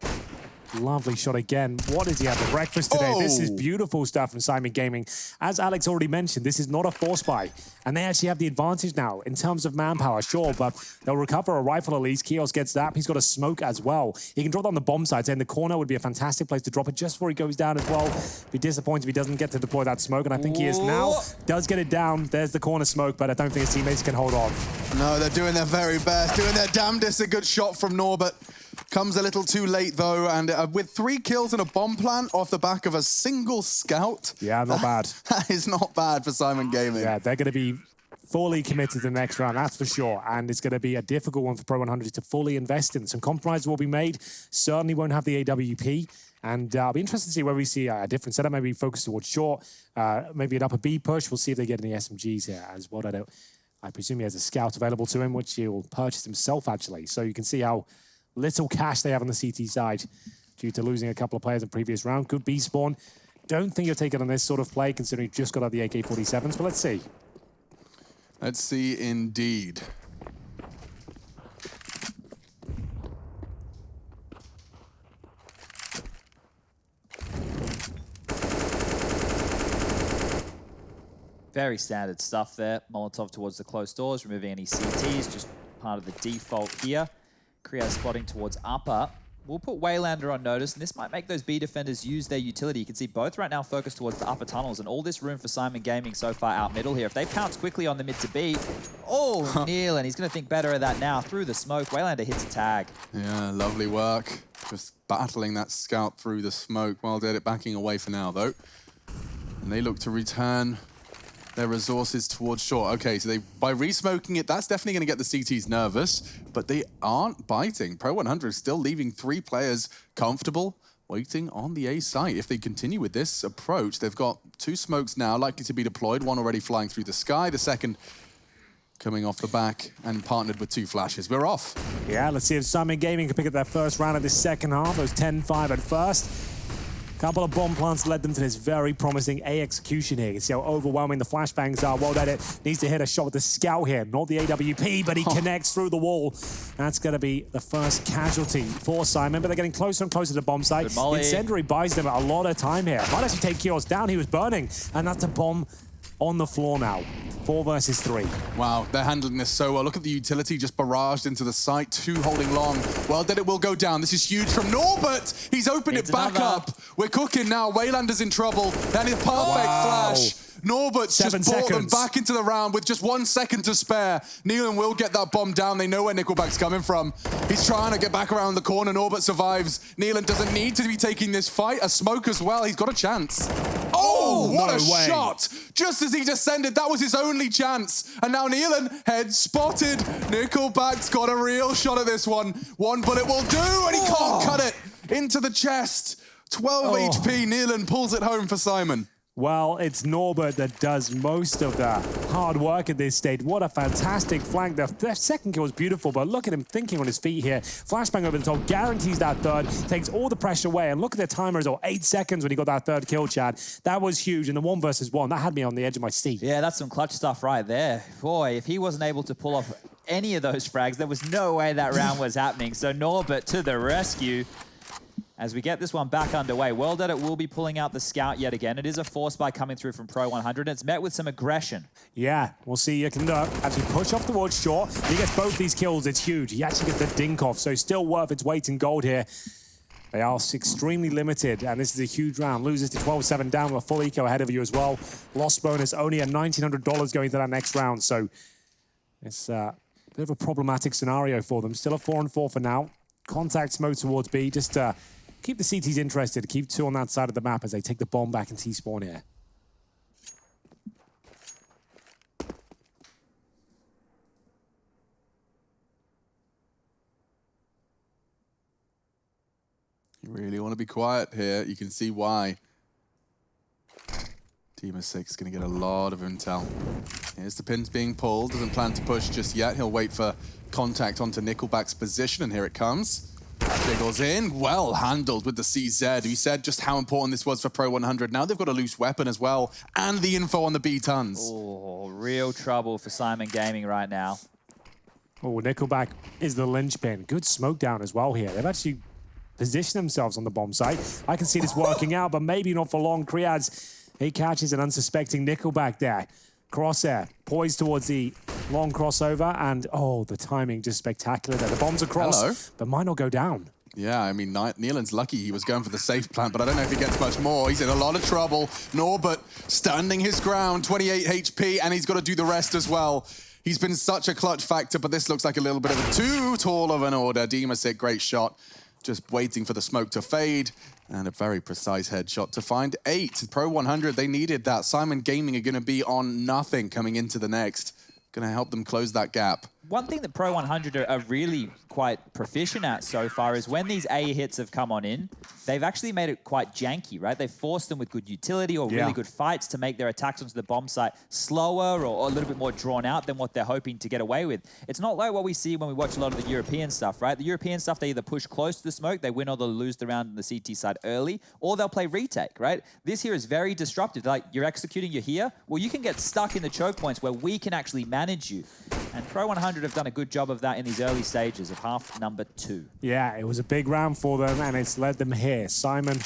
Lovely shot again. What does he have for breakfast today? Oh. This is beautiful stuff from Syman Gaming. As Alex already mentioned, this is not a force buy. And they actually have the advantage now in terms of manpower, sure, but they'll recover a rifle at least. Kios gets that. He's got a smoke as well. He can drop it on the bomb site. So in the corner would be a fantastic place to drop it just before he goes down as well. Be disappointed if he doesn't get to deploy that smoke, and I think he is now. Does get it down. There's the corner smoke, but I don't think his teammates can hold on. No, they're doing their very best, doing their damnedest. A good shot from Norbert. Comes a little too late, though, and with 3 kills and a bomb plant off the back of a single scout. Yeah, not bad. That is not bad for Syman Gaming. Yeah, they're going to be fully committed to the next round, that's for sure. And it's going to be a difficult one for pro100 to fully invest in. Some compromises will be made. Certainly won't have the AWP. And I'll be interested to see where we see a different setup, maybe focus towards short, maybe an upper B push. We'll see if they get any SMGs here as well. I presume he has a scout available to him, which he'll purchase himself, actually. So you can see how little cash they have on the CT side due to losing a couple of players in the previous round. Good B spawn. Don't think you'll take it on this sort of play, considering you've just got out the AK-47s, but let's see. Let's see, indeed. Very standard stuff there. Molotov towards the closed doors, removing any CTs, just part of the default here. Kriaz spotting towards upper. We'll put Waylander on notice, and this might make those B defenders use their utility. You can see both right now focused towards the upper tunnels, and all this room for Syman Gaming so far out middle here. If they pounce quickly on the mid to B, Neil, and he's going to think better of that now. Through the smoke, Waylander hits a tag. Yeah, lovely work. Just battling that scout through the smoke. Well, did it backing away for now, though. And they look to return their resources towards short. Okay, so by re-smoking it, that's definitely going to get the CTs nervous, but they aren't biting. pro100 is still leaving 3 players comfortable, waiting on the A site. If they continue with this approach, they've got 2 smokes now likely to be deployed, one already flying through the sky, the second coming off the back and partnered with 2 flashes. We're off. Yeah, let's see if Syman Gaming can pick up their first round of this second half. It was 10-5 at first. Couple of bomb plants led them to this very promising A execution here. You can see how overwhelming the flashbangs are. Well, that it needs to hit a shot with the scout here, not the AWP, but he connects through the wall. That's going to be the first casualty for Syman, but they're getting closer and closer to the bomb site. Incendiary buys them a lot of time here. Might actually take Kios down. He was burning, and that's a bomb on the floor now. 4 versus 3. Wow, they're handling this so well. Look at the utility just barraged into the site. 2 holding long. Well, then it will go down. This is huge from Norbert. He's opened it back up. We're cooking now. Waylander's in trouble. That is a perfect flash. Norbert's just brought them back into the round with just 1 second to spare. Nealon will get that bomb down. They know where Nickelback's coming from. He's trying to get back around the corner. Norbert survives. Nealon doesn't need to be taking this fight. A smoke as well. He's got a chance. Oh, what a shot! Just as he descended, that was his only chance. And now Nealon, head spotted. Nickelback's got a real shot at this one. 1 bullet will do, and he can't cut it into the chest. 12 HP, Nealon pulls it home for Syman. Well, it's Norbert that does most of the hard work at this stage. What a fantastic flank. The second kill was beautiful, but look at him thinking on his feet here. Flashbang over the top, guarantees that third, takes all the pressure away. And look at the timer as well, 8 seconds when he got that third kill, Chad. That was huge. And the 1 versus 1, that had me on the edge of my seat. Yeah, that's some clutch stuff right there. Boy, if he wasn't able to pull off any of those frags, there was no way that round was happening. So Norbert to the rescue. As we get this one back underway, World Edit will be pulling out the scout yet again. It is a force buy coming through from pro100. It's met with some aggression. Yeah, we'll see. You can actually push off towards short. He gets both these kills. It's huge. He actually gets the dink off, so still worth its weight in gold here. They are extremely limited, and this is a huge round. Loses to 12-7 down with a full eco ahead of you as well. Loss bonus only at $1,900 going to that next round, so it's a bit of a problematic scenario for them. Still a 4-4 for now. Contact smoke towards B. Just keep the CTs interested. Keep 2 on that side of the map as they take the bomb back in T-spawn here. You really want to be quiet here. You can see why. Team of 6 is going to get a lot of intel. Here's the pins being pulled. Doesn't plan to push just yet. He'll wait for contact onto Nickelback's position, and here it comes. Jiggles in, well handled with the CZ. We said just how important this was for pro100. Now they've got a loose weapon as well, and the info on the B tons. Oh, real trouble for Syman Gaming right now. Oh, Nickelback is the linchpin. Good smoke down as well here. They've actually positioned themselves on the bomb site. I can see this working out, but maybe not for long. Kriadz, he catches an unsuspecting Nickelback there. Crosshair, poised towards the long crossover, and oh, the timing just spectacular there. The bomb's across, but might not go down. Yeah, I mean, Nealon's lucky he was going for the safe plant, but I don't know if he gets much more. He's in a lot of trouble. Norbert standing his ground, 28 HP, and he's got to do the rest as well. He's been such a clutch factor, but this looks like a little bit of a too tall of an order. Demasik, great shot. Just waiting for the smoke to fade. And a very precise headshot to find 8. pro100, they needed that. Syman Gaming are going to be on nothing coming into the next. Going to help them close that gap. One thing that pro100 are really quite proficient at so far is when these A hits have come on in, they've actually made it quite janky, right? They've forced them with good utility or really good fights to make their attacks onto the bomb site slower or a little bit more drawn out than what they're hoping to get away with. It's not like what we see when we watch a lot of the European stuff, right? The European stuff, they either push close to the smoke, they win or they'll lose the round on the CT side early, or they'll play retake, right? This here is very disruptive. Like, you're executing, you're here, well, you can get stuck in the choke points where we can actually manage you. And pro100 have done a good job of that in these early stages of half number 2. Yeah, it was a big round for them, and it's led them here. Syman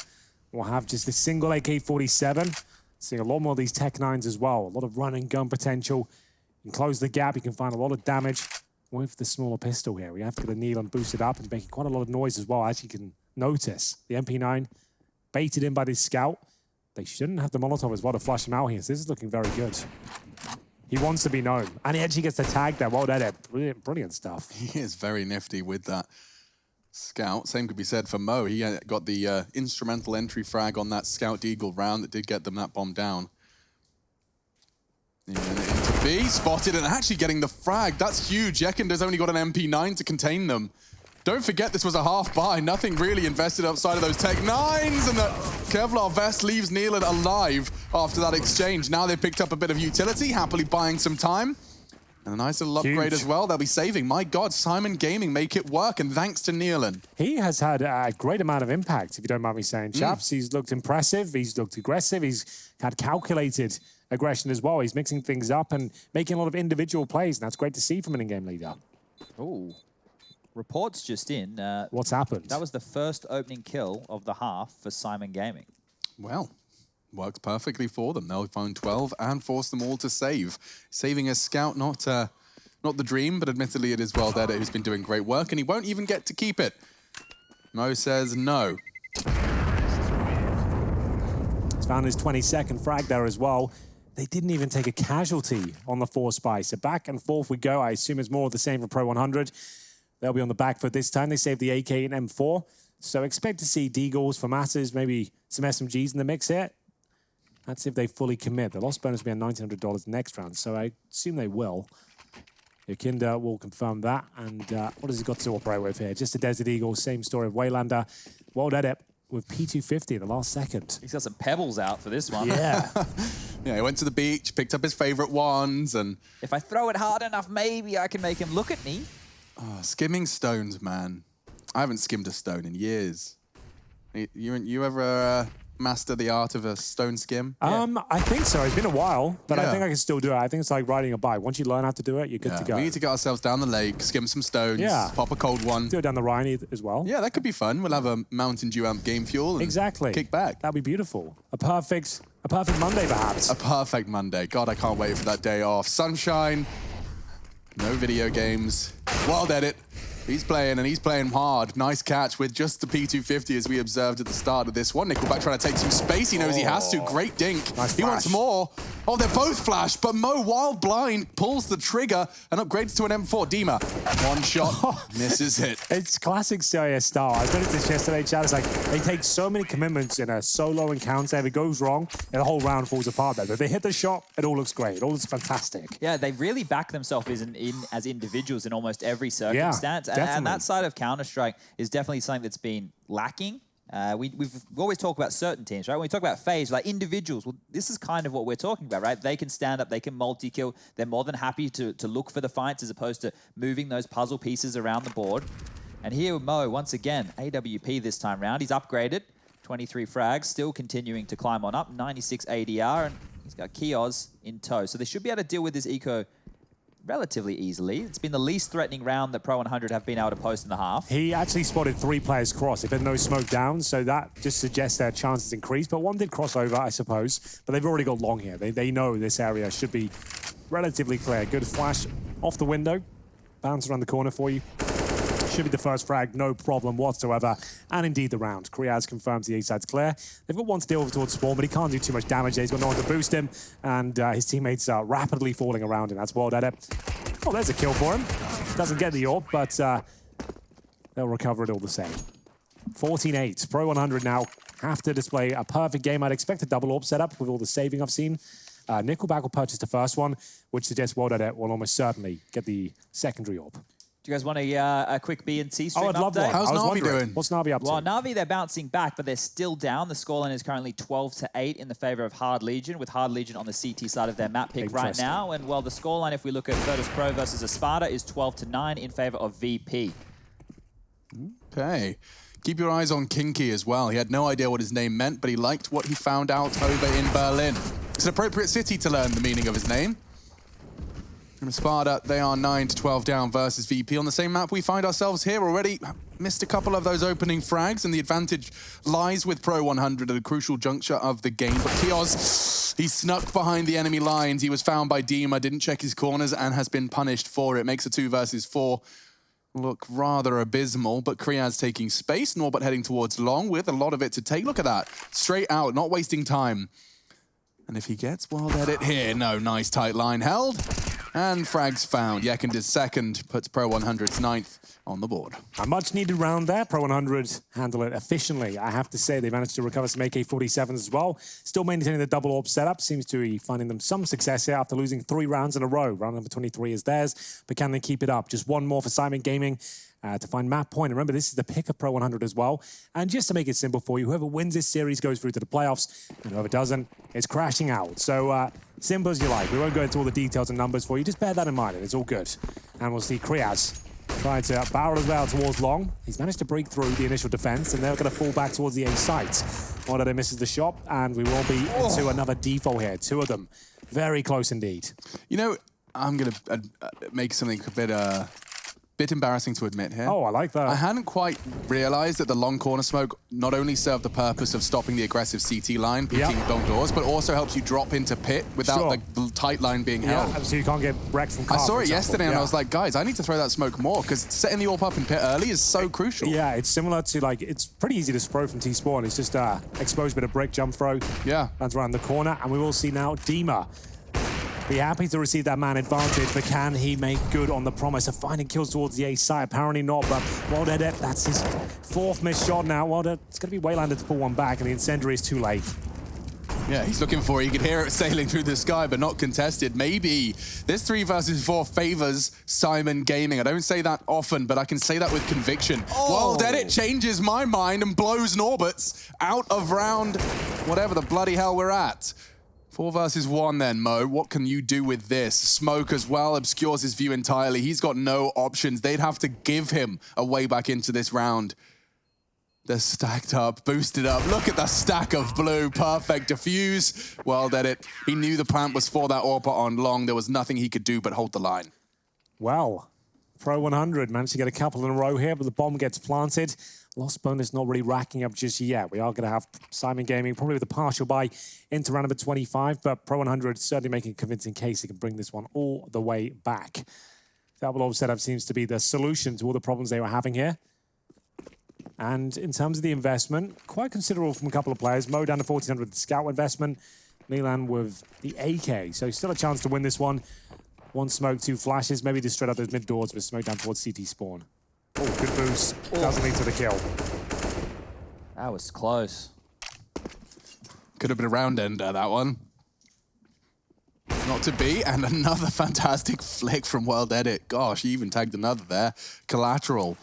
will have just a single AK-47. Seeing a lot more of these Tech 9s as well. A lot of run and gun potential. You can close the gap, you can find a lot of damage with the smaller pistol here. We have to get the Nealon boosted up and making quite a lot of noise as well, as you can notice. The MP9 baited in by this scout. They shouldn't have the Molotov as well to flush him out here, so this is looking very good. He wants to be known. And he actually gets the tag there. Well done, brilliant stuff. He is very nifty with that scout. Same could be said for Mo. He got the instrumental entry frag on that Scout Deagle round that did get them that bomb down. And into B, spotted and actually getting the frag. That's huge. Yekender's only got an MP9 to contain them. Don't forget this was a half buy. Nothing really invested outside of those Tech 9s, and the Kevlar vest leaves Nealon alive after that exchange. Now they've picked up a bit of utility, happily buying some time. And a nice little upgrade as well. They'll be saving. My God, Syman Gaming make it work, and thanks to Nealon. He has had a great amount of impact, if you don't mind me saying, chaps. He's looked impressive. He's looked aggressive. He's had calculated aggression as well. He's mixing things up and making a lot of individual plays, and that's great to see from an in-game leader. Ooh. Reports just in. What's happened? That was the first opening kill of the half for Syman Gaming. Well, works perfectly for them. They'll find 12 and force them all to save. Saving a scout, not the dream, but admittedly it is Well Dead who's been doing great work, and he won't even get to keep it. Mo says no. He's found his 22nd frag there as well. They didn't even take a casualty on the 4 spy. So back and forth we go. I assume it's more of the same for pro100. They'll be on the back foot this time. They saved the AK and M4. So expect to see Deagles for masses, maybe some SMGs in the mix here. That's if they fully commit. The loss bonus will be at $1,900 next round, so I assume they will. Yakinda will confirm that. And what has he got to operate with here? Just a Desert Eagle, same story of Waylander. Well dead with P250 in the last second. He's got some pebbles out for this one. Yeah. Yeah, he went to the beach, picked up his favorite ones, and... If I throw it hard enough, maybe I can make him look at me. Oh, skimming stones, man. I haven't skimmed a stone in years. You ever master the art of a stone skim? I think so. It's been a while, but I Yeah. think I can still do it. I think it's like riding a bike. Once you learn how to do it, you're good to go. We need to get ourselves down the lake, skim some stones, pop a cold one. Do it down the Rhine as well. Yeah, that could be fun. We'll have a Mountain Dew amp game fuel and Exactly. kick back. That'd be beautiful. A perfect Monday, perhaps. A perfect Monday. God, I can't wait for that day off. Sunshine, no video games. Wild edit. He's playing, and he's playing hard. Nice catch with just the P250, as we observed at the start of this one. Nickelback trying to take some space. He knows he has to. Great dink. Nice he wants flash. more. Oh, they're both flash, but Mo, wild blind, pulls the trigger and upgrades to an M4. Dima, one shot, misses it. It's classic CIS style. I said this yesterday, Chad. It's like they take so many commitments in a solo encounter. If it goes wrong, the whole round falls apart there. But if they hit the shot, it all looks great. It all looks fantastic. Yeah, they really back themselves as individuals in almost every circumstance. And that side of Counter-Strike is definitely something that's been lacking. We've always talked about certain teams, right? When we talk about FaZe, like individuals, well, this is kind of what we're talking about, right? They can stand up, they can multi-kill. They're more than happy to look for the fights as opposed to moving those puzzle pieces around the board. And here Mo, once again, AWP this time round. He's upgraded, 23 frags, still continuing to climb on up, 96 ADR, and he's got Kios in tow. So they should be able to deal with this eco relatively easily. It's been the least threatening round that pro100 have been able to post in the half. He actually spotted 3 players cross. They've had no smoke down, so that just suggests their chances increase. But one did cross over, I suppose. But they've already got long here. They know this area should be relatively clear. Good flash off the window. Bounce around the corner for you. Should be the first frag, no problem whatsoever. And indeed the round. Kriaz confirms the A side's clear. They've got one to deal with towards spawn, but he can't do too much damage there. He's got no one to boost him, and his teammates are rapidly falling around him. That's Wild Edit. Oh, there's a kill for him. Doesn't get the AWP, but they'll recover it all the same. 14-8. Pro100 now have to display a perfect game. I'd expect a double AWP setup with all the saving I've seen. Nickelback will purchase the first one, which suggests Wild Edit will almost certainly get the secondary AWP. Do you guys want a quick B and C stream I'd love update? one. How's I was Na'Vi wondering, doing? What's Na'Vi up to? Well, Na'Vi, they're bouncing back, but they're still down. The scoreline is currently 12-8 in the favor of Hard Legion, with Hard Legion on the CT side of their map pick right now. And well, the scoreline, if we look at Virtus Pro versus Espada, is 12-9 in favor of VP. Okay. Keep your eyes on Kinky as well. He had no idea what his name meant, but he liked what he found out over in Berlin. It's an appropriate city to learn the meaning of his name. And Espada, they are 9-12 down versus VP. On the same map, we find ourselves here already. Missed a couple of those opening frags, and the advantage lies with Pro100 at a crucial juncture of the game. But Kios, he snuck behind the enemy lines. He was found by Dima, didn't check his corners, and has been punished for it. Makes a 2 versus 4 look rather abysmal, but Kriaz taking space. Norbert heading towards long with a lot of it to take. Look at that. Straight out, not wasting time. And if he gets Wild Edit here, no, nice tight line held. And frags found. Yekin is second, puts Pro100's 9th on the board. A much-needed round there. Pro100 handle it efficiently. I have to say they managed to recover some AK-47s as well. Still maintaining the double AWP setup. Seems to be finding them some success here after losing 3 rounds in a row. Round number 23 is theirs, but can they keep it up? Just one more for Syman Gaming to find map point. And remember, this is the pick of Pro100 as well. And just to make it simple for you, whoever wins this series goes through to the playoffs, and whoever doesn't is crashing out. So Simple as you like. We won't go into all the details and numbers for you. Just bear that in mind, and it's all good. And we'll see Kriaz trying to barrel as well towards long. He's managed to break through the initial defense, and they're going to fall back towards the A site. One of them misses the shot, and we will be into another default here. Two of them. Very close indeed. You know, I'm going to make something a bit embarrassing to admit here. Oh, I like that. I hadn't quite realized that the long corner smoke not only served the purpose of stopping the aggressive CT line, peeking long doors, but also helps you drop into pit without the tight line being held. So you can't get wrecked from car, I saw it yesterday and I was like, guys, I need to throw that smoke more because setting the AWP up in pit early is so crucial. Yeah, it's similar to like, it's pretty easy to throw from T-spawn. It's just exposed bit of brick, jump throw. Yeah. Lands around the corner, and we will see now Dima be happy to receive that man advantage, but can he make good on the promise of finding kills towards the A side? Apparently not, but Wilded, that's his fourth missed shot now. Wilded, it's going to be Waylander to pull one back, and the incendiary is too late. Yeah, he's looking for it. You can hear it sailing through the sky, but not contested. Maybe this 3 versus 4 favors Syman Gaming. I don't say that often, but I can say that with conviction. Well, then it changes my mind and blows Norbits out of round whatever the bloody hell we're at. 4 versus 1 then, Mo. What can you do with this? Smoke as well obscures his view entirely. He's got no options. They'd have to give him a way back into this round. They're stacked up, boosted up. Look at the stack of blue. Perfect diffuse. Well, did it. He knew the plant was for that AWP on long. There was nothing he could do but hold the line. Well, pro100 managed to get a couple in a row here, but the bomb gets planted. Lost bonus not really racking up just yet. We are going to have Syman Gaming probably with a partial buy into round number 25, but pro100 certainly making a convincing case he can bring this one all the way back. That will all setup seems to be the solution to all the problems they were having here. And in terms of the investment, quite considerable from a couple of players. Mo down to 1,400 with the scout investment. Milan with the AK. So still a chance to win this one. 1 smoke, 2 flashes. Maybe just straight out those mid doors with smoke down towards CT spawn. Oh, good boost. Doesn't lead to the kill. That was close. Could have been a round ender, that one. Not to be, and another fantastic flick from World Edit. Gosh, he even tagged another there. Collateral.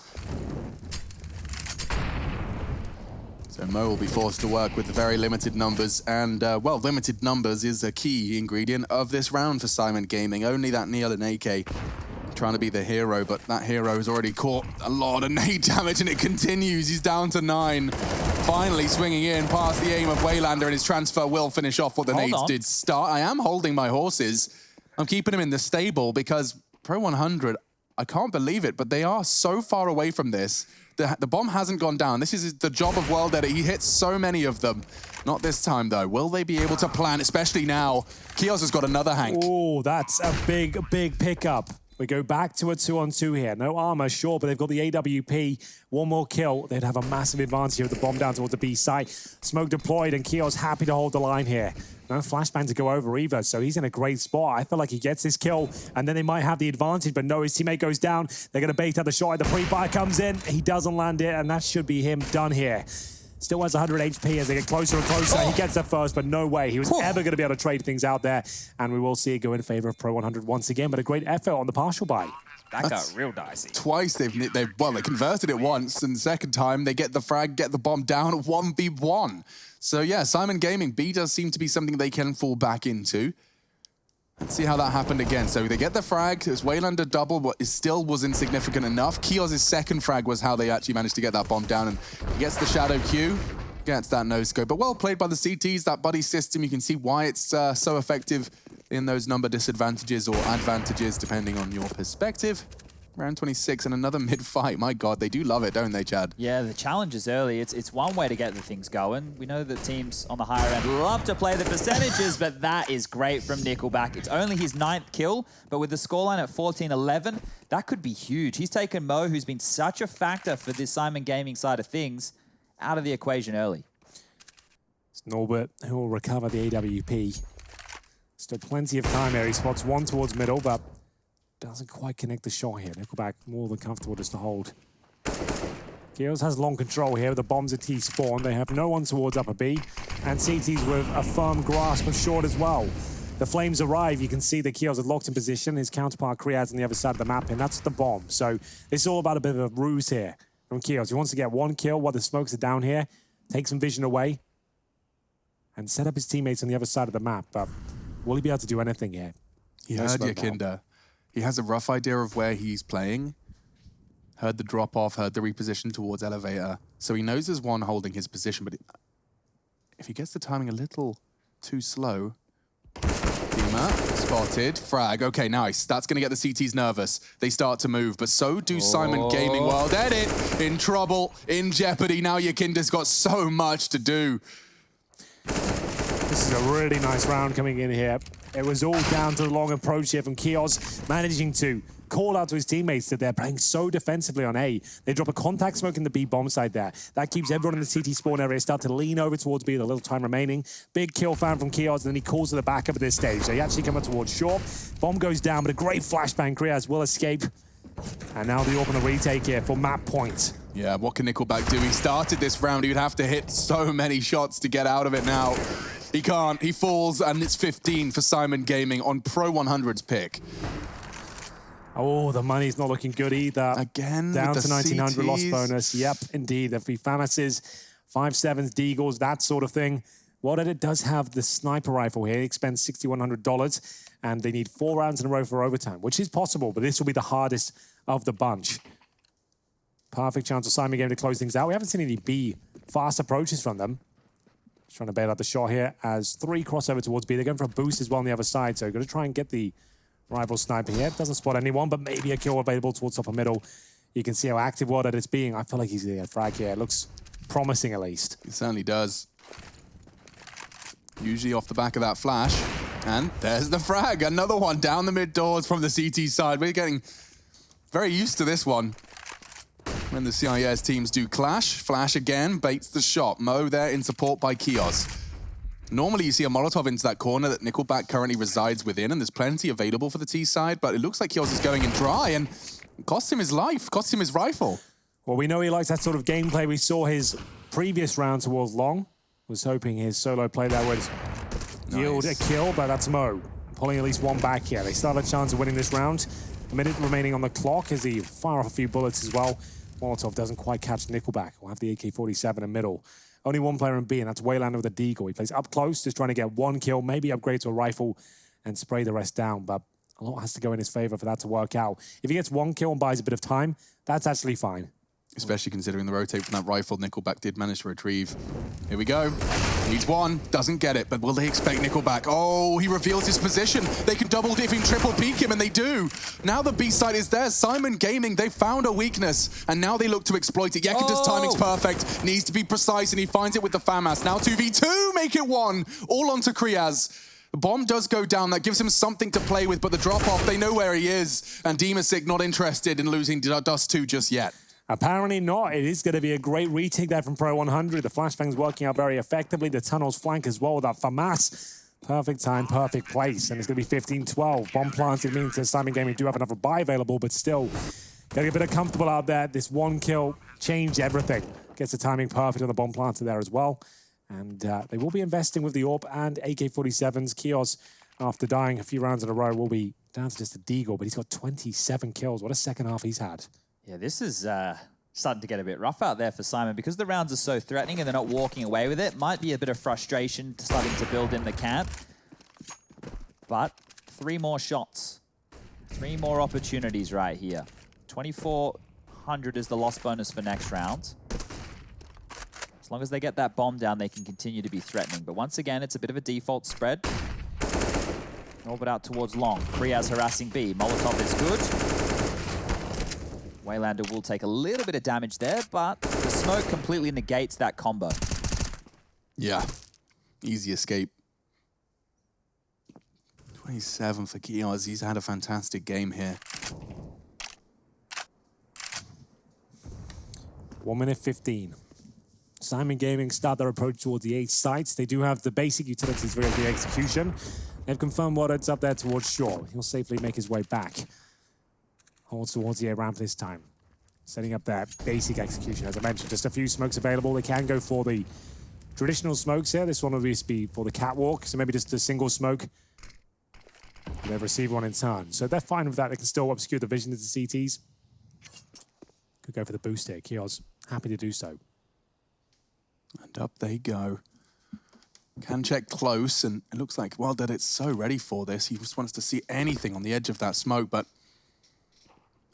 So Mo will be forced to work with very limited numbers, and, well, limited numbers is a key ingredient of this round for Syman Gaming. Only that Neil and AK trying to be the hero, but that hero has already caught a lot of nade damage, and it continues. He's down to 9. Finally swinging in past the aim of Waylander, and his transfer will finish off what the nades did start. I am holding my horses. I'm keeping him in the stable because pro100, I can't believe it, but they are so far away from this. The bomb hasn't gone down. This is the job of World Edit. He hits so many of them. Not this time, though. Will they be able to plan, especially now? Kios has got another Hank. Oh, that's a big, big pickup. We go back to a 2-on-2 here. No armor, sure, but they've got the AWP. 1 more kill. They'd have a massive advantage here with the bomb down towards the B site. Smoke deployed, and Kios happy to hold the line here. No flashbang to go over either, so he's in a great spot. I feel like he gets this kill, and then they might have the advantage, but no, his teammate goes down. They're going to bait out the shot. The pre-fire comes in. He doesn't land it, and that should be him done here. Still has 100 HP as they get closer and closer. He gets there first, but no way he was ever going to be able to trade things out there. And we will see it go in favor of pro100 once again, but a great effort on the partial buy. That got real dicey. Twice they converted it once, and the second time they get the frag, get the bomb down, 1v1. So yeah, Syman Gaming, B does seem to be something they can fall back into. Let's see how that happened again. So they get the frag, it was Waylander double, but it still was insignificant enough. Kios' second frag was how they actually managed to get that bomb down, and he gets the shadow Q, gets that no-scope. But well played by the CTs, that buddy system. You can see why it's so effective in those number disadvantages or advantages, depending on your perspective. Round 26 and another mid-fight. My God, they do love it, don't they, Chad? Yeah, the challenge is early. It's one way to get the things going. We know that teams on the higher end love to play the percentages, but that is great from Nickelback. It's only his 9th kill, but with the scoreline at 14-11, that could be huge. He's taken Mo, who's been such a factor for this Syman Gaming side of things, out of the equation early. It's Norbert who will recover the AWP. Still plenty of time here. He spots 1 towards middle, but doesn't quite connect the shot here. Nickelback more than comfortable just to hold. Kios has long control here. The bombs at T spawn. They have no one towards upper B. And CT's with a firm grasp of short as well. The flames arrive. You can see that Kios is locked in position. His counterpart Kriaz on the other side of the map, and that's the bomb. So it's all about a bit of a ruse here from Kios. He wants to get 1 kill while the smokes are down here, take some vision away, and set up his teammates on the other side of the map. But Will he be able to do anything here? He No heard smoke now. Yakinda. He has a rough idea of where he's playing. Heard the drop off, heard the reposition towards elevator. So he knows there's one holding his position, but if he gets the timing a little too slow. Dima, spotted, frag. Okay, nice. That's going to get the CTs nervous. They start to move, but so do Syman Gaming. Wild Edit in trouble, in jeopardy. Now Yakinda's got so much to do. This is a really nice round coming in here. It was all down to the long approach here from Kios, managing to call out to his teammates that they're playing so defensively on A. They drop a contact smoke in the B bomb side there. That keeps everyone in the CT spawn area start to lean over towards B with a little time remaining. Big kill found from Kios, and then he calls to the backup at this stage. They actually come up towards short. Bomb goes down, but a great flashbang. Kriaz will escape. And now the AWP on the retake here for map point. Yeah, what can Nickelback do? He started this round. He would have to hit so many shots to get out of it now. He can't. He falls, and it's 15 for Syman Gaming on Pro100's pick. Oh, the money's not looking good either. Again, down with to the 1900 loss CTs. bonus. Yep, indeed. There'll be FAMAS's, 5.7s, Deagles, that sort of thing. What Edit does have the sniper rifle here. He expends $6,100, and they need 4 rounds in a row for overtime, which is possible, but this will be the hardest of the bunch. Perfect chance for Syman Gaming to close things out. We haven't seen any B fast approaches from them. Just trying to bail out the shot here as 3 crossover towards B. They're going for a boost as well on the other side, so going to try and get the rival sniper here. Doesn't spot anyone, but maybe a kill available towards upper middle. You can see how active World Edit's being. I feel like he's going to get a frag here. It looks promising at least. It certainly does. Usually off the back of that flash. And there's the frag. Another one down the mid doors from the CT side. We're getting very used to this one. When the CIS teams do clash, flash again, baits the shot. Mo there in support by Kios. Normally you see a Molotov into that corner that Nickelback currently resides within, and there's plenty available for the T side, but it looks like Kios is going in dry, and it cost him his life, cost him his rifle. Well, we know he likes that sort of gameplay. We saw his previous round towards long. Was hoping his solo play there would yield a kill, but that's Mo. Pulling at least one back here. They still have a chance of winning this round. A minute remaining on the clock as he fire off a few bullets as well. Molotov doesn't quite catch Nickelback. We'll have the AK-47 in middle. Only one player in B, and that's Waylander with a deagle. He plays up close, just trying to get one kill, maybe upgrade to a rifle and spray the rest down, but a lot has to go in his favor for that to work out. If he gets one kill and buys a bit of time, that's actually fine. Especially considering the rotate from that rifle Nickelback did manage to retrieve. Here we go. Needs one, doesn't get it, but will they expect Nickelback? Oh, he reveals his position. They can double dip him, triple peek him, and they do. Now the B side is there. Syman Gaming, they found a weakness, and now they look to exploit it. Yakinda's timing's perfect, needs to be precise, and he finds it with the FAMAS. Now 2v2, make it 1, all onto Kriaz. The bomb does go down, that gives him something to play with, but the drop-off, they know where he is, and Demasik not interested in losing Dust2 just yet. Apparently not. It is going to be a great retake there from Pro100. The flashbang's working out very effectively. The tunnel's flank as well with that FAMAS. Perfect time, perfect place. And it's going to be 15-12. Bomb planted means that Syman Gaming do have another buy available, but still getting a bit comfortable out there. This one kill changed everything. Gets the timing perfect on the bomb planted there as well. And they will be investing with the AWP and AK-47s. Kios, after dying a few rounds in a row, will be down to just a deagle, but he's got 27 kills. What a second half he's had. Yeah, this is starting to get a bit rough out there for Syman because the rounds are so threatening and they're not walking away with it. Might be a bit of frustration starting to build in the camp. But 3 more shots. 3 more opportunities right here. 2,400 is the loss bonus for next round. As long as they get that bomb down, they can continue to be threatening. But once again, it's a bit of a default spread. Orbit out towards long. Kriaz harassing B. Molotov is good. Waylander will take a little bit of damage there, but the smoke completely negates that combo. Yeah, easy escape. 27 for Kios. He's had a fantastic game here. 1 minute 15. Syman Gaming start their approach towards the 8 sites. They do have the basic utilities for the execution. They've confirmed what it's up there towards shore. He'll safely make his way back. Holds towards the A ramp this time. Setting up that basic execution. As I mentioned, just a few smokes available. They can go for the traditional smokes here. This one will just be for the catwalk, so maybe just a single smoke. They've received one in turn. So they're fine with that. They can still obscure the vision of the CTs. Could go for the boost here. Kios happy to do so. And up they go. Can check close, and it looks like it's so ready for this. He just wants to see anything on the edge of that smoke, but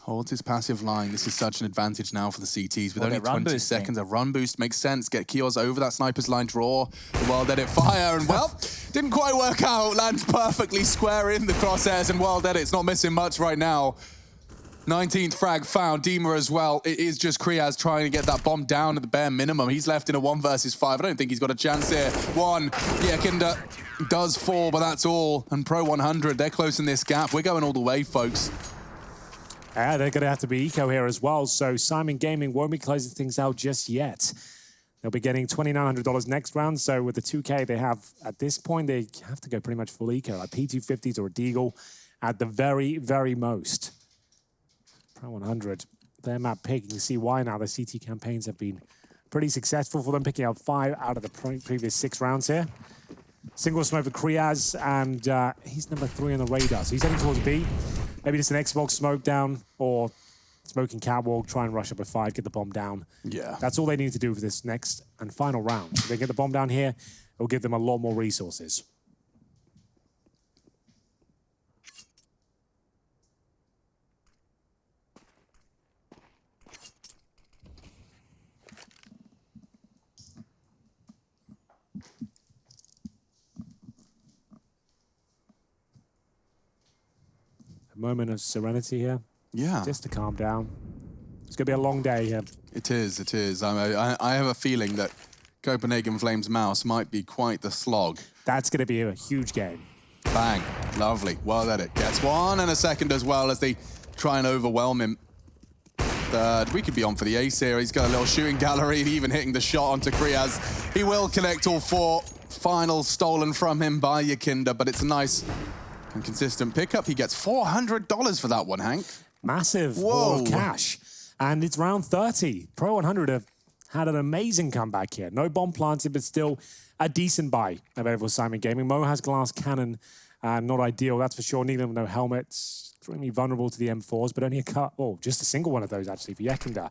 holds his passive line. This is such an advantage now for the CTs. With only 20 seconds, a run boost makes sense. Get Kios over that sniper's line, draw the Wild Edit fire, and didn't quite work out. Lands perfectly square in the crosshairs, and Wild Edit's not missing much right now. 19th frag found, Dima as well. It is just Kriaz trying to get that bomb down at the bare minimum. He's left in a 1 versus 5. I don't think he's got a chance here. Kinder does fall, but that's all. And pro100, they're closing this gap. We're going all the way, folks. They're going to have to be eco here as well, so Syman Gaming won't be closing things out just yet. They'll be getting $2,900 next round, so with the 2K they have at this point, they have to go pretty much full eco, like P250s or a Deagle at the very, very most. Pro100, their map pick, you can see why now. The CT campaigns have been pretty successful for them, picking up 5 out of the previous 6 rounds here. Single smoke for Kriaz, and he's number 3 on the radar, so he's heading towards B. Maybe just an Xbox smoke down, or smoking catwalk, try and rush up a 5, get the bomb down. Yeah. That's all they need to do for this next and final round. If they get the bomb down here, it will give them a lot more resources. A moment of serenity here. Yeah. Just to calm down. It's going to be a long day here. It is, it is. I have a feeling that Copenhagen Flames Mouse might be quite the slog. That's going to be a huge game. Bang. Lovely. Well, that it gets 1 and a second as well as they try and overwhelm him. Third. We could be on for the ace here. He's got a little shooting gallery and even hitting the shot onto Kriaz. He will connect all 4. Final stolen from him by Yakinda, but it's a nice and consistent pickup. He gets $400 for that one, Hank. Massive haul of cash. And it's round 30. Pro100 have had an amazing comeback here. No bomb planted, but still a decent buy available for Syman Gaming. Mo has glass cannon, not ideal, that's for sure. Neither of them no helmets. Extremely vulnerable to the M4s, but only just a single one of those actually for Yakinda.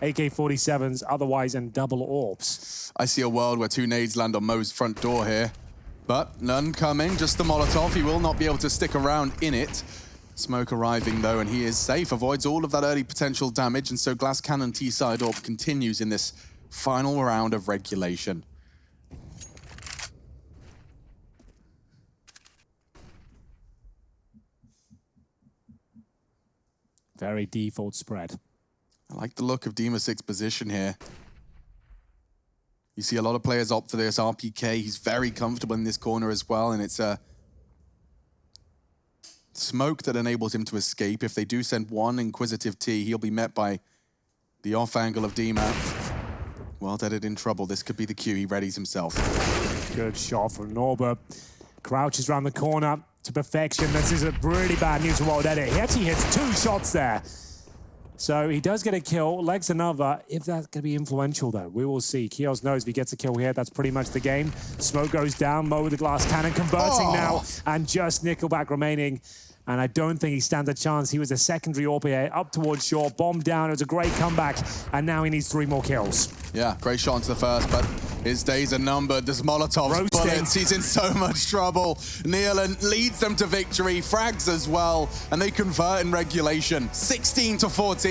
AK-47s otherwise, and double orbs. I see a world where 2 nades land on Mo's front door here. But none coming, just the Molotov. He will not be able to stick around in it. Smoke arriving though, and he is safe. Avoids all of that early potential damage, and so Glass Cannon T-side orb continues in this final round of regulation. Very default spread. I like the look of Dima6's position here. You see a lot of players opt for this RPK. He's very comfortable in this corner as well, and it's a smoke that enables him to escape. If they do send 1 Inquisitive T, he'll be met by the off angle of Dima. Well, Deaded in trouble. This could be the cue. He readies himself. Good shot from Norba. Crouches around the corner to perfection. This is a really bad news for Wild Edit. He actually hits 2 shots there. So he does get a kill, legs another. If that's going to be influential, though, we will see. Kios knows if he gets a kill here, that's pretty much the game. Smoke goes down, Mo with the glass cannon, converting now, and just Nickelback remaining. And I don't think he stands a chance. He was a secondary AWP here, up towards shore, bomb down. It was a great comeback, and now he needs 3 more kills. Yeah, great shot into the first, but his days are numbered. There's Molotov's bullets. He's in so much trouble. Nealon leads them to victory, frags as well, and they convert in regulation. 16-14.